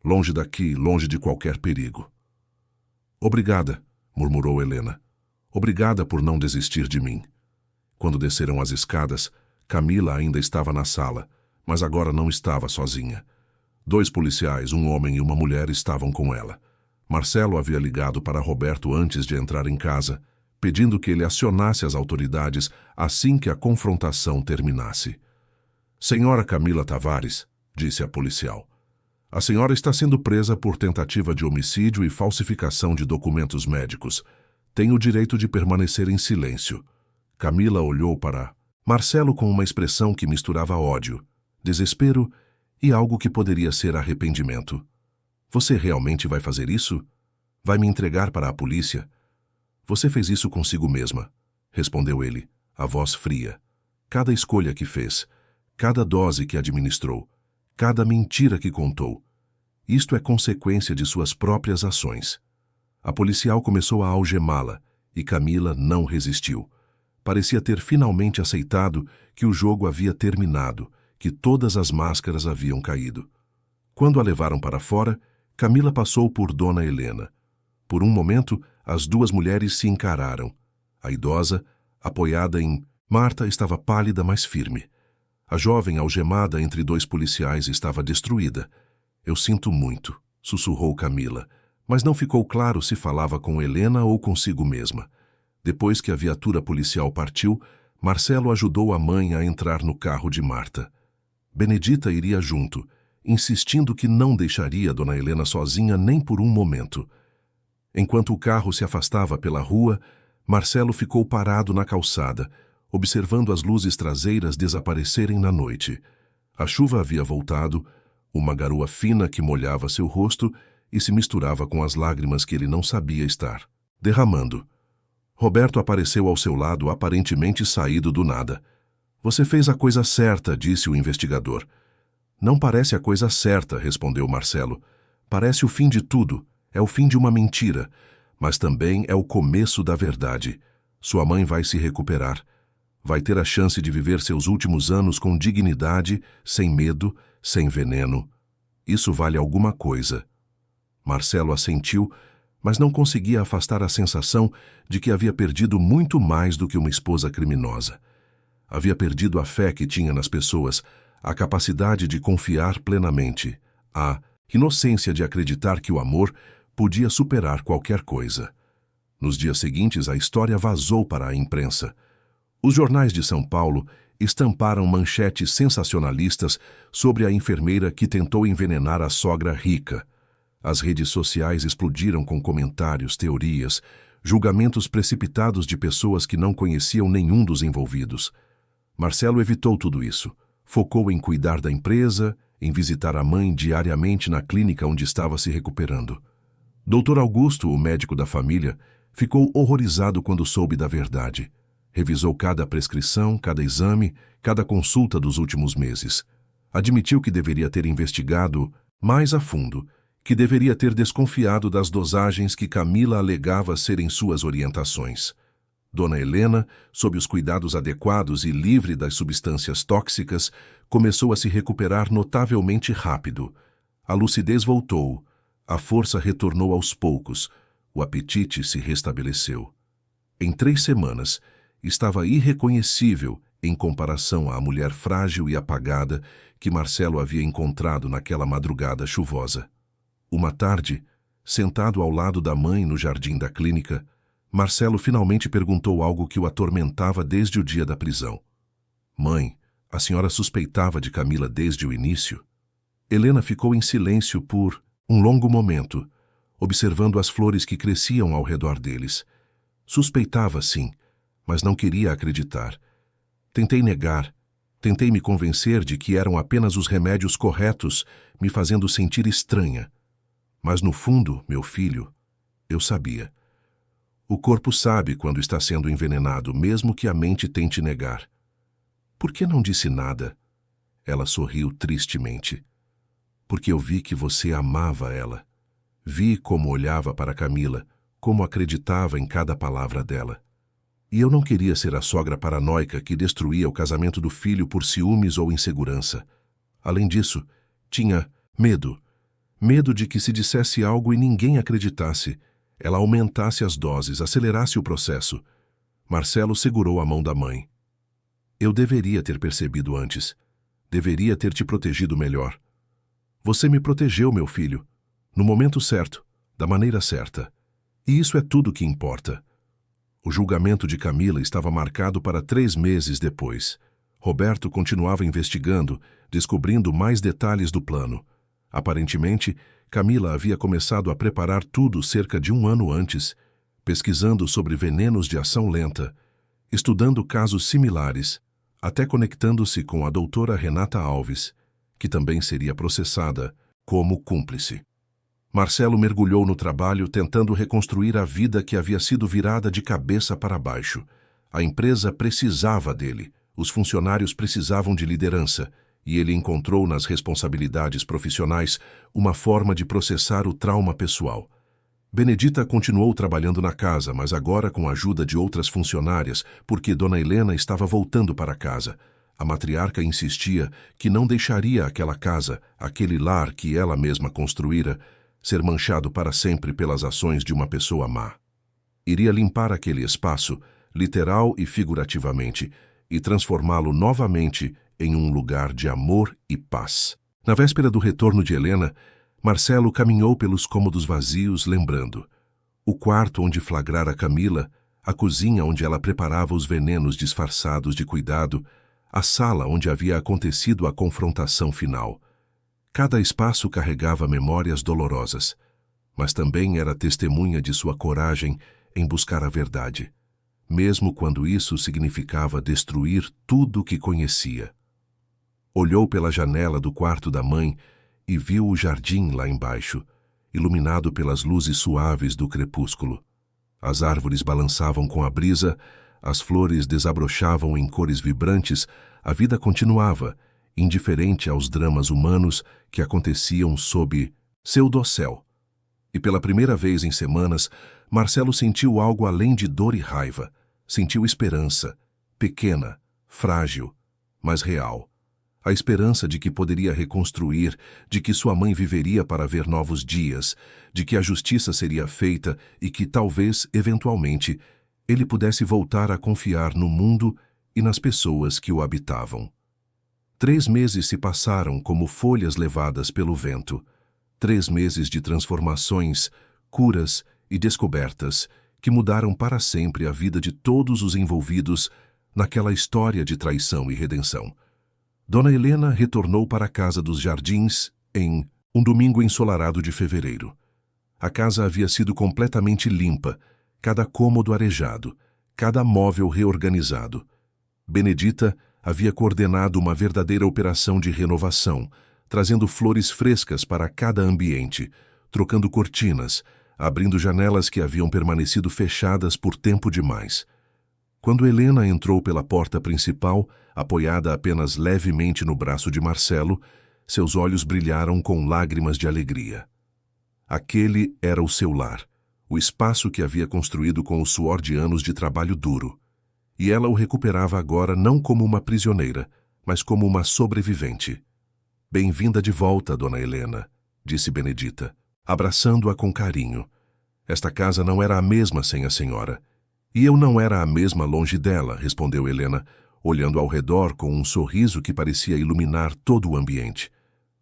Longe daqui, longe de qualquer perigo. Obrigada, murmurou Helena. Obrigada por não desistir de mim. Quando desceram as escadas, Camila ainda estava na sala, mas agora não estava sozinha. 2 policiais, um homem e uma mulher, estavam com ela. Marcelo havia ligado para Roberto antes de entrar em casa, pedindo que ele acionasse as autoridades assim que a confrontação terminasse. Senhora Camila Tavares, disse a policial, a senhora está sendo presa por tentativa de homicídio e falsificação de documentos médicos. Tem o direito de permanecer em silêncio. Camila olhou para Marcelo com uma expressão que misturava ódio, desespero e algo que poderia ser arrependimento. Você realmente vai fazer isso? Vai me entregar para a polícia? Você fez isso consigo mesma, respondeu ele, a voz fria. Cada escolha que fez, cada dose que administrou, cada mentira que contou. Isto é consequência de suas próprias ações. A policial começou a algemá-la e Camila não resistiu. Parecia ter finalmente aceitado que o jogo havia terminado, que todas as máscaras haviam caído. Quando a levaram para fora, Camila passou por Dona Helena. Por um momento, as duas mulheres se encararam. A idosa, apoiada em Marta, estava pálida, mas firme. A jovem, algemada entre dois policiais, estava destruída. Eu sinto muito, sussurrou Camila, mas não ficou claro se falava com Helena ou consigo mesma. Depois que a viatura policial partiu, Marcelo ajudou a mãe a entrar no carro de Marta. Benedita iria junto, insistindo que não deixaria Dona Helena sozinha nem por um momento. Enquanto o carro se afastava pela rua, Marcelo ficou parado na calçada, observando as luzes traseiras desaparecerem na noite. A chuva havia voltado, uma garoa fina que molhava seu rosto e se misturava com as lágrimas que ele não sabia estar derramando. Roberto apareceu ao seu lado, aparentemente saído do nada. Você fez a coisa certa, disse o investigador. Não parece a coisa certa, respondeu Marcelo. Parece o fim de tudo, é o fim de uma mentira, mas também é o começo da verdade. Sua mãe vai se recuperar. Vai ter a chance de viver seus últimos anos com dignidade, sem medo, sem veneno. Isso vale alguma coisa. Marcelo assentiu, mas não conseguia afastar a sensação de que havia perdido muito mais do que uma esposa criminosa. Havia perdido a fé que tinha nas pessoas, a capacidade de confiar plenamente, a inocência de acreditar que o amor podia superar qualquer coisa. Nos dias seguintes, a história vazou para a imprensa. Os jornais de São Paulo estamparam manchetes sensacionalistas sobre a enfermeira que tentou envenenar a sogra rica. As redes sociais explodiram com comentários, teorias, julgamentos precipitados de pessoas que não conheciam nenhum dos envolvidos. Marcelo evitou tudo isso. Focou em cuidar da empresa, em visitar a mãe diariamente na clínica onde estava se recuperando. Dr. Augusto, o médico da família, ficou horrorizado quando soube da verdade. Revisou cada prescrição, cada exame, cada consulta dos últimos meses. Admitiu que deveria ter investigado mais a fundo, que deveria ter desconfiado das dosagens que Camila alegava serem suas orientações. Dona Helena, sob os cuidados adequados e livre das substâncias tóxicas, começou a se recuperar notavelmente rápido. A lucidez voltou, a força retornou aos poucos, o apetite se restabeleceu. Em 3 semanas, estava irreconhecível em comparação à mulher frágil e apagada que Marcelo havia encontrado naquela madrugada chuvosa. Uma tarde, sentado ao lado da mãe no jardim da clínica, Marcelo finalmente perguntou algo que o atormentava desde o dia da prisão. Mãe, a senhora suspeitava de Camila desde o início? Helena ficou em silêncio por um longo momento, observando as flores que cresciam ao redor deles. Suspeitava, sim, mas não queria acreditar. Tentei negar, tentei me convencer de que eram apenas os remédios corretos, me fazendo sentir estranha. Mas no fundo, meu filho, eu sabia. O corpo sabe quando está sendo envenenado, mesmo que a mente tente negar. Por que não disse nada? Ela sorriu tristemente. Porque eu vi que você amava ela. Vi como olhava para Camila, como acreditava em cada palavra dela. E eu não queria ser a sogra paranoica que destruía o casamento do filho por ciúmes ou insegurança. Além disso, tinha medo. Medo de que se dissesse algo e ninguém acreditasse, ela aumentasse as doses, acelerasse o processo. Marcelo segurou a mão da mãe. Eu deveria ter percebido antes. Deveria ter te protegido melhor. Você me protegeu, meu filho, no momento certo, da maneira certa. E isso é tudo que importa. O julgamento de Camila estava marcado para 3 meses depois. Roberto continuava investigando, descobrindo mais detalhes do plano. Aparentemente, Camila havia começado a preparar tudo cerca de 1 ano antes, pesquisando sobre venenos de ação lenta, estudando casos similares, até conectando-se com a doutora Renata Alves, que também seria processada como cúmplice. Marcelo mergulhou no trabalho tentando reconstruir a vida que havia sido virada de cabeça para baixo. A empresa precisava dele, os funcionários precisavam de liderança, e ele encontrou nas responsabilidades profissionais uma forma de processar o trauma pessoal. Benedita continuou trabalhando na casa, mas agora com a ajuda de outras funcionárias, porque Dona Helena estava voltando para casa. A matriarca insistia que não deixaria aquela casa, aquele lar que ela mesma construíra, ser manchado para sempre pelas ações de uma pessoa má. Iria limpar aquele espaço, literal e figurativamente, e transformá-lo novamente em um lugar de amor e paz. Na véspera do retorno de Helena, Marcelo caminhou pelos cômodos vazios, lembrando o quarto onde flagrara Camila, a cozinha onde ela preparava os venenos disfarçados de cuidado, a sala onde havia acontecido a confrontação final. Cada espaço carregava memórias dolorosas, mas também era testemunha de sua coragem em buscar a verdade, mesmo quando isso significava destruir tudo o que conhecia. Olhou pela janela do quarto da mãe e viu o jardim lá embaixo, iluminado pelas luzes suaves do crepúsculo. As árvores balançavam com a brisa, as flores desabrochavam em cores vibrantes, a vida continuava, indiferente aos dramas humanos que aconteciam sob seu dossel. E pela primeira vez em semanas, Marcelo sentiu algo além de dor e raiva. Sentiu esperança, pequena, frágil, mas real. A esperança de que poderia reconstruir, de que sua mãe viveria para ver novos dias, de que a justiça seria feita e que talvez, eventualmente, ele pudesse voltar a confiar no mundo e nas pessoas que o habitavam. 3 meses se passaram como folhas levadas pelo vento. 3 meses de transformações, curas e descobertas que mudaram para sempre a vida de todos os envolvidos naquela história de traição e redenção. Dona Helena retornou para a casa dos Jardins em um domingo ensolarado de fevereiro. A casa havia sido completamente limpa, cada cômodo arejado, cada móvel reorganizado. Benedita havia coordenado uma verdadeira operação de renovação, trazendo flores frescas para cada ambiente, trocando cortinas, abrindo janelas que haviam permanecido fechadas por tempo demais. Quando Helena entrou pela porta principal, apoiada apenas levemente no braço de Marcelo, seus olhos brilharam com lágrimas de alegria. Aquele era o seu lar, o espaço que havia construído com o suor de anos de trabalho duro. E ela o recuperava agora não como uma prisioneira, mas como uma sobrevivente. "Bem-vinda de volta, Dona Helena", disse Benedita, abraçando-a com carinho. "Esta casa não era a mesma sem a senhora. E eu não era a mesma longe dela", respondeu Helena, olhando ao redor com um sorriso que parecia iluminar todo o ambiente.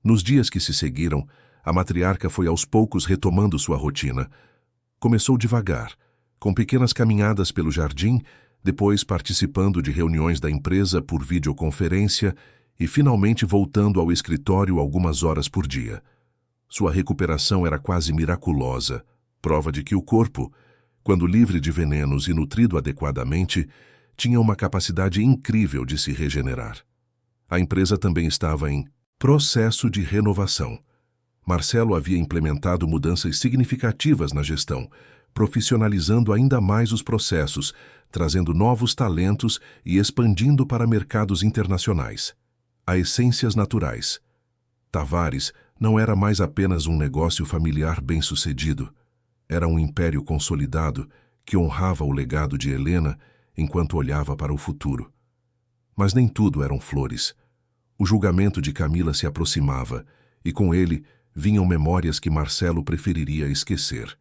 Nos dias que se seguiram, a matriarca foi aos poucos retomando sua rotina. Começou devagar, com pequenas caminhadas pelo jardim, depois participando de reuniões da empresa por videoconferência e finalmente voltando ao escritório algumas horas por dia. Sua recuperação era quase miraculosa, prova de que o corpo, quando livre de venenos e nutrido adequadamente, tinha uma capacidade incrível de se regenerar. A empresa também estava em processo de renovação. Marcelo havia implementado mudanças significativas na gestão, profissionalizando ainda mais os processos, trazendo novos talentos e expandindo para mercados internacionais. A Essências Naturais. Tavares não era mais apenas um negócio familiar bem-sucedido. Era um império consolidado que honrava o legado de Helena enquanto olhava para o futuro. Mas nem tudo eram flores. O julgamento de Camila se aproximava, e com ele vinham memórias que Marcelo preferiria esquecer.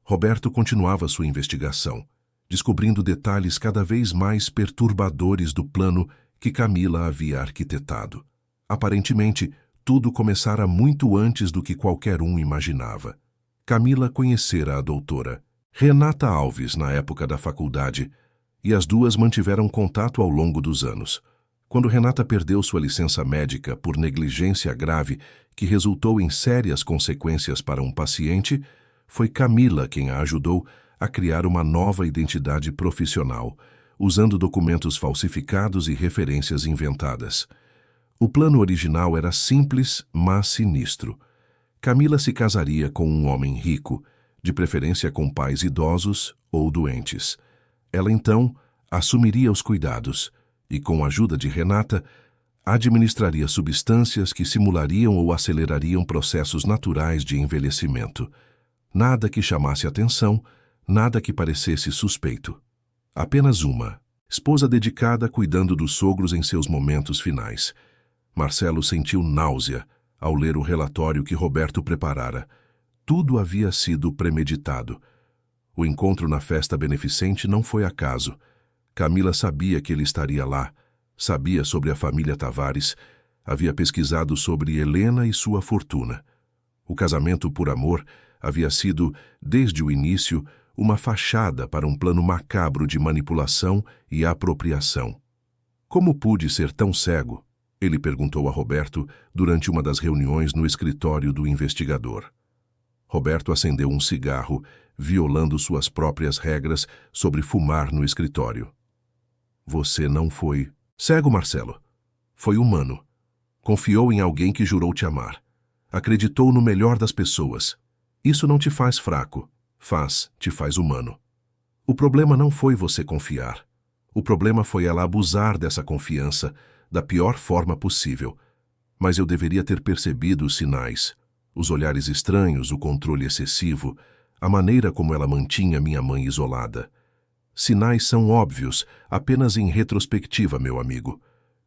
Roberto continuava sua investigação, descobrindo detalhes cada vez mais perturbadores do plano que Camila havia arquitetado. Aparentemente, tudo começara muito antes do que qualquer um imaginava. Camila conhecera a doutora Renata Alves na época da faculdade, e as duas mantiveram contato ao longo dos anos. Quando Renata perdeu sua licença médica por negligência grave que resultou em sérias consequências para um paciente, foi Camila quem a ajudou a criar uma nova identidade profissional, usando documentos falsificados e referências inventadas. O plano original era simples, mas sinistro. Camila se casaria com um homem rico, de preferência com pais idosos ou doentes. Ela então assumiria os cuidados e, com a ajuda de Renata, Administraria substâncias que simulariam ou acelerariam processos naturais de envelhecimento. Nada que chamasse atenção, nada que parecesse suspeito. Apenas uma esposa dedicada cuidando dos sogros em seus momentos finais. Marcelo sentiu náusea ao ler o relatório que Roberto preparara. Tudo havia sido premeditado. O encontro na festa beneficente não foi acaso. Camila sabia que ele estaria lá, sabia sobre a família Tavares, havia pesquisado sobre Helena e sua fortuna. O casamento por amor havia sido, desde o início, uma fachada para um plano macabro de manipulação e apropriação. Como pude ser tão cego? Ele perguntou a Roberto durante uma das reuniões no escritório do investigador. Roberto acendeu um cigarro, violando suas próprias regras sobre fumar no escritório. Você não foi cego, Marcelo. Foi humano. Confiou em alguém que jurou te amar. Acreditou no melhor das pessoas. Isso não te faz fraco. Te faz humano. O problema não foi você confiar. O problema foi ela abusar dessa confiança da pior forma possível. Mas eu deveria ter percebido os sinais, os olhares estranhos, o controle excessivo, a maneira como ela mantinha minha mãe isolada. Sinais são óbvios, apenas em retrospectiva, meu amigo.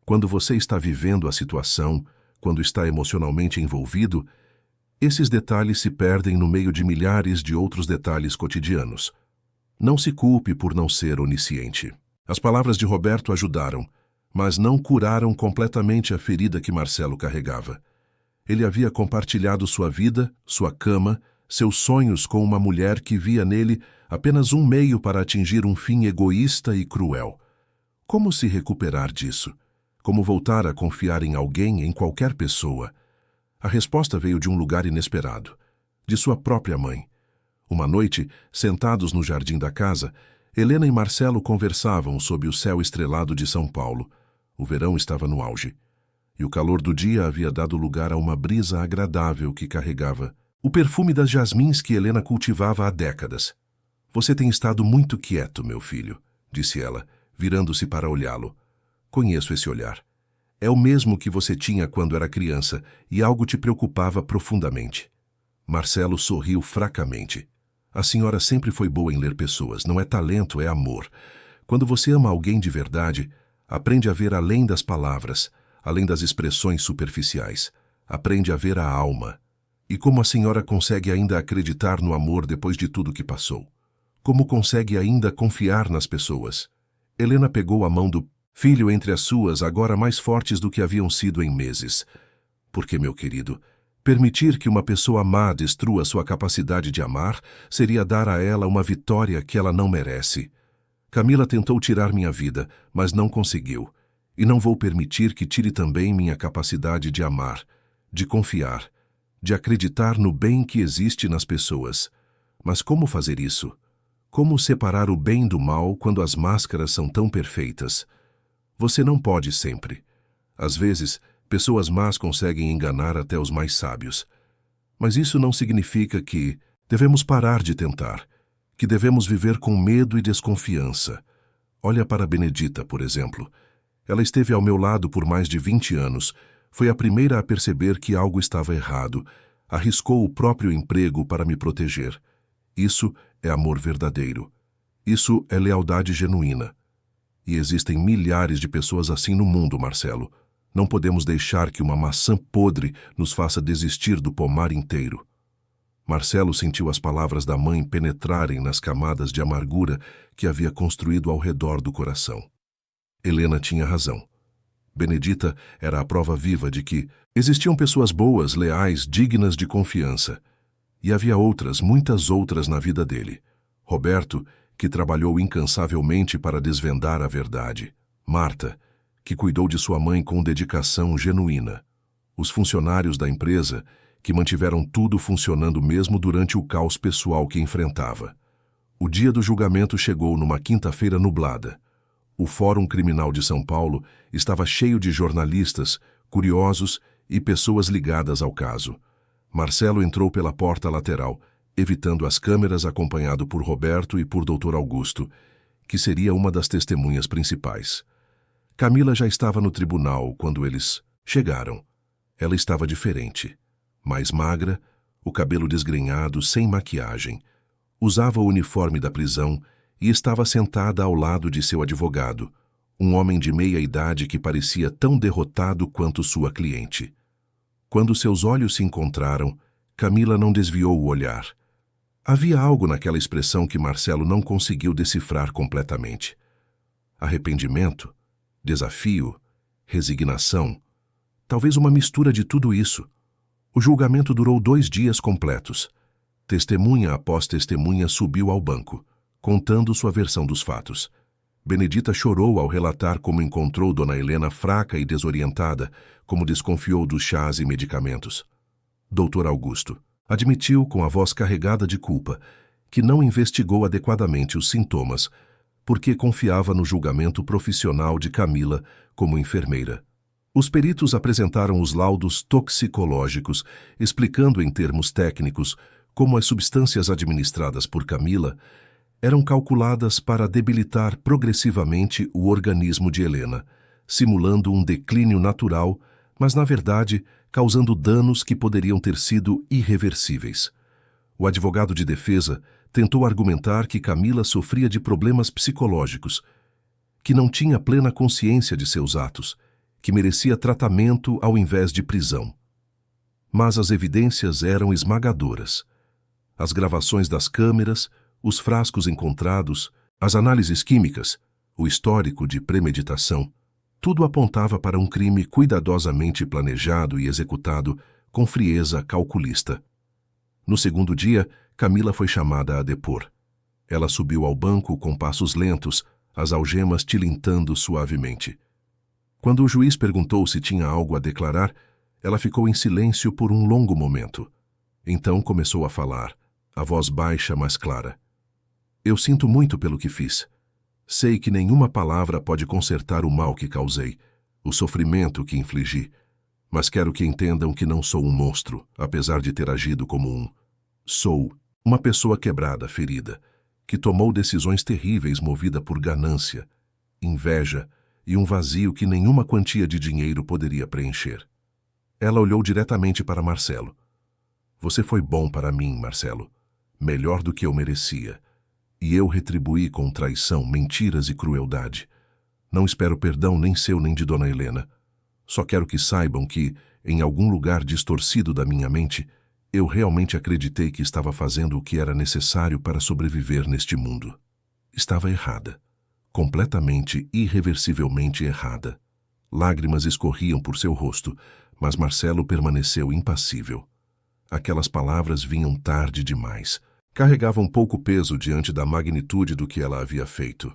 Quando você está vivendo a situação, quando está emocionalmente envolvido, esses detalhes se perdem no meio de milhares de outros detalhes cotidianos. Não se culpe por não ser onisciente. As palavras de Roberto ajudaram, mas não curaram completamente a ferida que Marcelo carregava. Ele havia compartilhado sua vida, sua cama, seus sonhos com uma mulher que via nele apenas um meio para atingir um fim egoísta e cruel. Como se recuperar disso? Como voltar a confiar em alguém, em qualquer pessoa? A resposta veio de um lugar inesperado, de sua própria mãe. Uma noite, sentados no jardim da casa, Helena e Marcelo conversavam sob o céu estrelado de São Paulo. O verão estava no auge, e o calor do dia havia dado lugar a uma brisa agradável que carregava o perfume das jasmins que Helena cultivava há décadas. Você tem estado muito quieto, meu filho, disse ela, virando-se para olhá-lo. Conheço esse olhar. É o mesmo que você tinha quando era criança e algo te preocupava profundamente. Marcelo sorriu fracamente. A senhora sempre foi boa em ler pessoas, não é talento, é amor. Quando você ama alguém de verdade, aprende a ver além das palavras, além das expressões superficiais. Aprende a ver a alma. E como a senhora consegue ainda acreditar no amor depois de tudo que passou? Como consegue ainda confiar nas pessoas? Helena pegou a mão do filho entre as suas, agora mais fortes do que haviam sido em meses. Porque, meu querido, permitir que uma pessoa má destrua sua capacidade de amar seria dar a ela uma vitória que ela não merece. Camila tentou tirar minha vida, mas não conseguiu. E não vou permitir que tire também minha capacidade de amar, de confiar, de acreditar no bem que existe nas pessoas. Mas como fazer isso? Como separar o bem do mal quando as máscaras são tão perfeitas? Você não pode sempre. Às vezes, pessoas más conseguem enganar até os mais sábios. Mas isso não significa que devemos parar de tentar, que devemos viver com medo e desconfiança. Olha para Benedita, por exemplo. Ela esteve ao meu lado por mais de 20 anos, foi a primeira a perceber que algo estava errado, arriscou o próprio emprego para me proteger. Isso é amor verdadeiro. Isso é lealdade genuína. E existem milhares de pessoas assim no mundo, Marcelo. Não podemos deixar que uma maçã podre nos faça desistir do pomar inteiro. Marcelo sentiu as palavras da mãe penetrarem nas camadas de amargura que havia construído ao redor do coração. Helena tinha razão. Benedita era a prova viva de que existiam pessoas boas, leais, dignas de confiança. E havia outras, muitas outras na vida dele. Roberto, que trabalhou incansavelmente para desvendar a verdade. Marta, que cuidou de sua mãe com dedicação genuína. Os funcionários da empresa, que mantiveram tudo funcionando mesmo durante o caos pessoal que enfrentava. O dia do julgamento chegou numa quinta-feira nublada. O Fórum Criminal de São Paulo estava cheio de jornalistas, curiosos e pessoas ligadas ao caso. Marcelo entrou pela porta lateral, evitando as câmeras, acompanhado por Roberto e por Dr. Augusto, que seria uma das testemunhas principais. Camila já estava no tribunal quando eles chegaram. Ela estava diferente, mais magra, o cabelo desgrenhado, sem maquiagem. Usava o uniforme da prisão e estava sentada ao lado de seu advogado, um homem de meia idade que parecia tão derrotado quanto sua cliente. Quando seus olhos se encontraram, Camila não desviou o olhar. Havia algo naquela expressão que Marcelo não conseguiu decifrar completamente. Arrependimento, desafio, resignação, talvez uma mistura de tudo isso. O julgamento durou 2 dias completos. Testemunha após testemunha subiu ao banco, contando sua versão dos fatos. Benedita chorou ao relatar como encontrou Dona Helena fraca e desorientada, como desconfiou dos chás e medicamentos. Dr. Augusto admitiu, com a voz carregada de culpa, que não investigou adequadamente os sintomas, porque confiava no julgamento profissional de Camila como enfermeira. Os peritos apresentaram os laudos toxicológicos, explicando em termos técnicos como as substâncias administradas por Camila eram calculadas para debilitar progressivamente o organismo de Helena, simulando um declínio natural, mas, na verdade, causando danos que poderiam ter sido irreversíveis. O advogado de defesa tentou argumentar que Camila sofria de problemas psicológicos, que não tinha plena consciência de seus atos, que merecia tratamento ao invés de prisão. Mas as evidências eram esmagadoras. As gravações das câmeras, os frascos encontrados, as análises químicas, o histórico de premeditação, tudo apontava para um crime cuidadosamente planejado e executado com frieza calculista. No segundo dia, Camila foi chamada a depor. Ela subiu ao banco com passos lentos, as algemas tilintando suavemente. Quando o juiz perguntou se tinha algo a declarar, ela ficou em silêncio por um longo momento. Então começou a falar, a voz baixa, mas clara. Eu sinto muito pelo que fiz. Sei que nenhuma palavra pode consertar o mal que causei, o sofrimento que infligi, mas quero que entendam que não sou um monstro, apesar de ter agido como um. Sou uma pessoa quebrada, ferida, que tomou decisões terríveis movida por ganância, inveja e um vazio que nenhuma quantia de dinheiro poderia preencher. Ela olhou diretamente para Marcelo. Você foi bom para mim, Marcelo, melhor do que eu merecia. E eu retribuí com traição, mentiras e crueldade. Não espero perdão nem seu nem de Dona Helena. Só quero que saibam que, em algum lugar distorcido da minha mente, eu realmente acreditei que estava fazendo o que era necessário para sobreviver neste mundo. Estava errada. Completamente, irreversivelmente errada. Lágrimas escorriam por seu rosto, mas Marcelo permaneceu impassível. Aquelas palavras vinham tarde demais. Carregavam pouco peso diante da magnitude do que ela havia feito.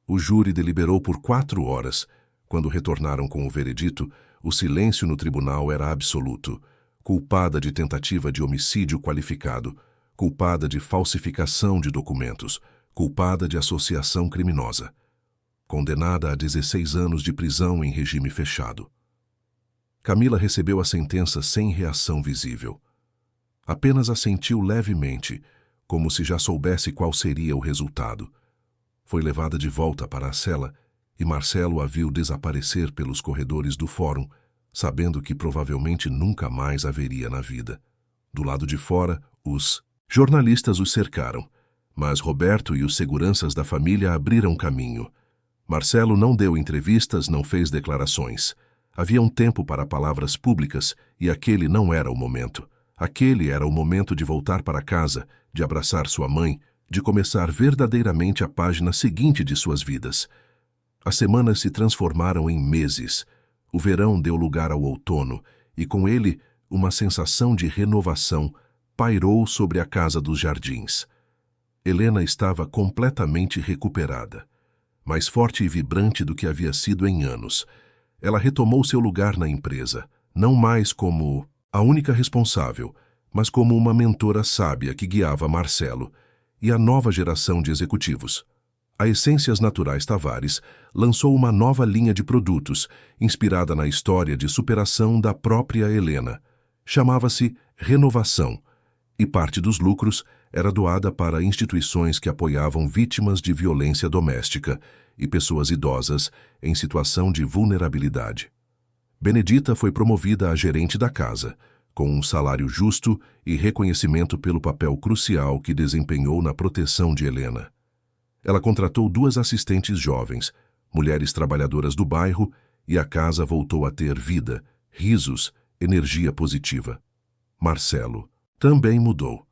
O júri deliberou por 4 horas. Quando retornaram com o veredito, o silêncio no tribunal era absoluto. Culpada de tentativa de homicídio qualificado, culpada de falsificação de documentos, culpada de associação criminosa. Condenada a 16 anos de prisão em regime fechado. Camila recebeu a sentença sem reação visível. Apenas assentiu levemente, como se já soubesse qual seria o resultado. Foi levada de volta para a cela e Marcelo a viu desaparecer pelos corredores do fórum, sabendo que provavelmente nunca mais a veria na vida. Do lado de fora, os jornalistas os cercaram, mas Roberto e os seguranças da família abriram caminho. Marcelo não deu entrevistas, não fez declarações. Havia um tempo para palavras públicas e aquele não era o momento. Aquele era o momento de voltar para casa, de abraçar sua mãe, de começar verdadeiramente a página seguinte de suas vidas. As semanas se transformaram em meses. O verão deu lugar ao outono, e com ele uma sensação de renovação pairou sobre a casa dos jardins. Helena estava completamente recuperada, mais forte e vibrante do que havia sido em anos. Ela retomou seu lugar na empresa, não mais como a única responsável, mas como uma mentora sábia que guiava Marcelo e a nova geração de executivos. A Essências Naturais Tavares lançou uma nova linha de produtos, inspirada na história de superação da própria Helena. Chamava-se Renovação, e parte dos lucros era doada para instituições que apoiavam vítimas de violência doméstica e pessoas idosas em situação de vulnerabilidade. Benedita foi promovida a gerente da casa, com um salário justo e reconhecimento pelo papel crucial que desempenhou na proteção de Helena. Ela contratou 2 assistentes jovens, mulheres trabalhadoras do bairro, e a casa voltou a ter vida, risos, energia positiva. Marcelo também mudou.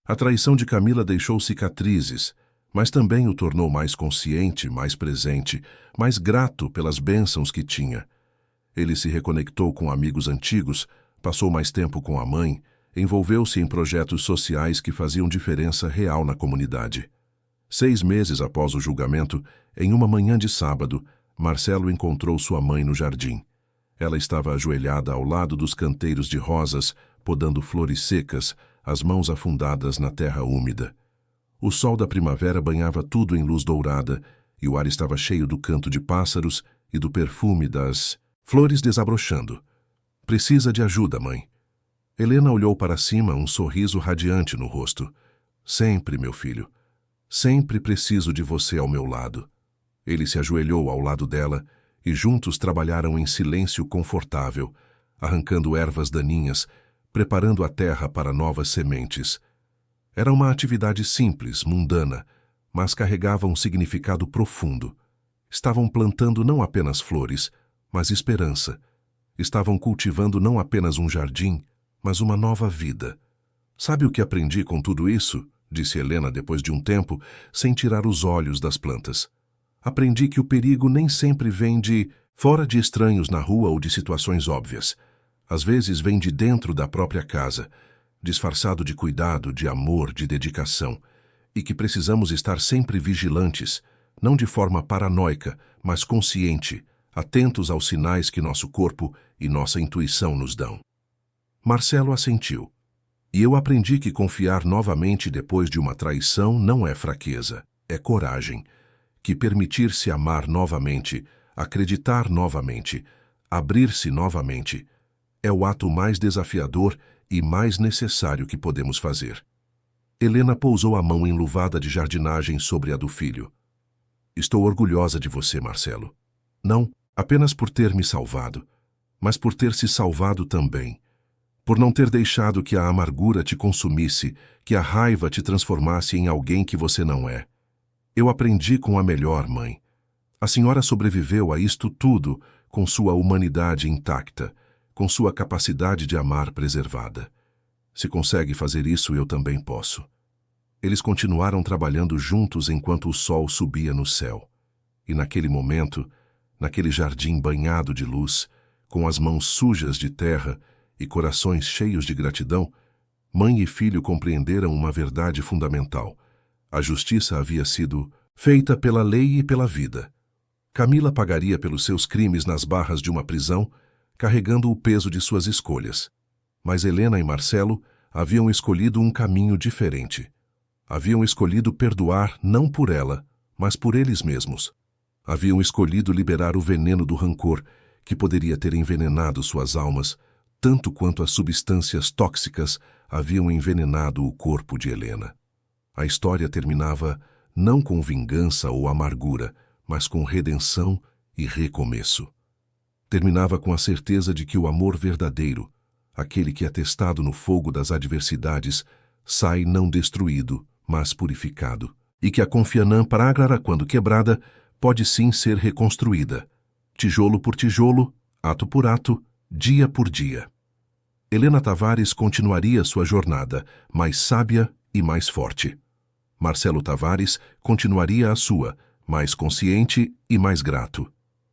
A traição de Camila deixou cicatrizes, mas também o tornou mais consciente, mais presente, mais grato pelas bênçãos que tinha. Ele se reconectou com amigos antigos, passou mais tempo com a mãe, envolveu-se em projetos sociais que faziam diferença real na comunidade. 6 meses após o julgamento, em uma manhã de sábado, Marcelo encontrou sua mãe no jardim. Ela estava ajoelhada ao lado dos canteiros de rosas, podando flores secas, as mãos afundadas na terra úmida. O sol da primavera banhava tudo em luz dourada, e o ar estava cheio do canto de pássaros e do perfume das flores desabrochando. Precisa de ajuda, mãe. Helena olhou para cima, um sorriso radiante no rosto. Sempre, meu filho. Sempre preciso de você ao meu lado. Ele se ajoelhou ao lado dela e juntos trabalharam em silêncio confortável, arrancando ervas daninhas, preparando a terra para novas sementes. Era uma atividade simples, mundana, mas carregava um significado profundo. Estavam plantando não apenas flores, mas esperança. Estavam cultivando não apenas um jardim, mas uma nova vida. Sabe o que aprendi com tudo isso? Disse Helena depois de um tempo, sem tirar os olhos das plantas. Aprendi que o perigo nem sempre vem de fora de estranhos na rua ou de situações óbvias. Às vezes vem de dentro da própria casa, disfarçado de cuidado, de amor, de dedicação, e que precisamos estar sempre vigilantes, não de forma paranoica, mas consciente, atentos aos sinais que nosso corpo e nossa intuição nos dão. Marcelo assentiu. E eu aprendi que confiar novamente depois de uma traição não é fraqueza, é coragem. Que permitir-se amar novamente, acreditar novamente, abrir-se novamente, é o ato mais desafiador e mais necessário que podemos fazer. Helena pousou a mão enluvada de jardinagem sobre a do filho. Estou orgulhosa de você, Marcelo. Não apenas por ter me salvado, mas por ter se salvado também. Por não ter deixado que a amargura te consumisse, que a raiva te transformasse em alguém que você não é. Eu aprendi com a melhor mãe. A senhora sobreviveu a isto tudo com sua humanidade intacta, com sua capacidade de amar preservada. Se consegue fazer isso, eu também posso. Eles continuaram trabalhando juntos enquanto o sol subia no céu. E naquele momento, naquele jardim banhado de luz, com as mãos sujas de terra e corações cheios de gratidão, mãe e filho compreenderam uma verdade fundamental. A justiça havia sido feita pela lei e pela vida. Camila pagaria pelos seus crimes nas barras de uma prisão, carregando o peso de suas escolhas. Mas Helena e Marcelo haviam escolhido um caminho diferente. Haviam escolhido perdoar não por ela, mas por eles mesmos. Haviam escolhido liberar o veneno do rancor, que poderia ter envenenado suas almas, tanto quanto as substâncias tóxicas haviam envenenado o corpo de Helena. A história terminava não com vingança ou amargura, mas com redenção e recomeço. Terminava com a certeza de que o amor verdadeiro, aquele que é testado no fogo das adversidades, sai não destruído, mas purificado, e que a Confianã Pragrara, quando quebrada, pode sim ser reconstruída, tijolo por tijolo, ato por ato, dia por dia. Helena Tavares continuaria sua jornada, mais sábia e mais forte. Marcelo Tavares continuaria a sua, mais consciente e mais grato.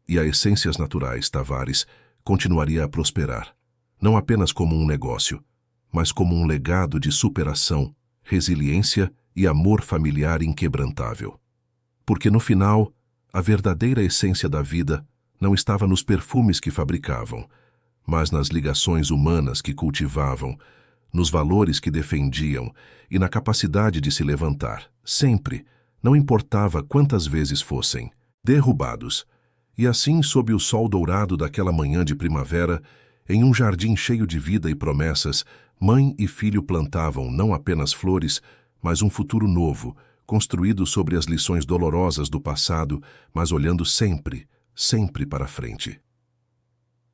E a Essências Naturais Tavares continuaria a prosperar, não apenas como um negócio, mas como um legado de superação, resiliência e amor familiar inquebrantável. Porque no final, a verdadeira essência da vida não estava nos perfumes que fabricavam, mas nas ligações humanas que cultivavam, nos valores que defendiam e na capacidade de se levantar, sempre, não importava quantas vezes fossem, derrubados. E assim, sob o sol dourado daquela manhã de primavera, em um jardim cheio de vida e promessas, mãe e filho plantavam não apenas flores, mas um futuro novo, construído sobre as lições dolorosas do passado, mas olhando sempre, sempre para frente.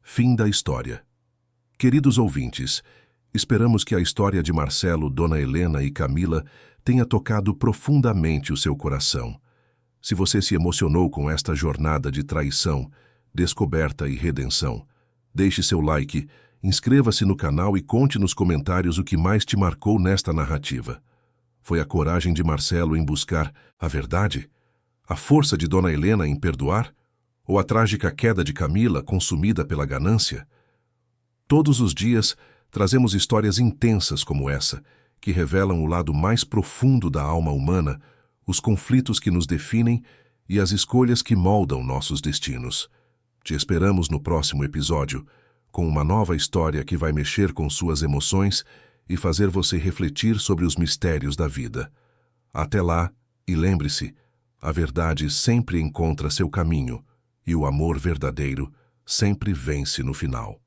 Fim da história. Queridos ouvintes, esperamos que a história de Marcelo, Dona Helena e Camila tenha tocado profundamente o seu coração. Se você se emocionou com esta jornada de traição, descoberta e redenção, deixe seu like, inscreva-se no canal e conte nos comentários o que mais te marcou nesta narrativa. Foi a coragem de Marcelo em buscar a verdade? A força de Dona Helena em perdoar? Ou a trágica queda de Camila consumida pela ganância? Todos os dias trazemos histórias intensas como essa, que revelam o lado mais profundo da alma humana, os conflitos que nos definem e as escolhas que moldam nossos destinos. Te esperamos no próximo episódio, com uma nova história que vai mexer com suas emoções e fazer você refletir sobre os mistérios da vida. Até lá, e lembre-se, a verdade sempre encontra seu caminho e o amor verdadeiro sempre vence no final.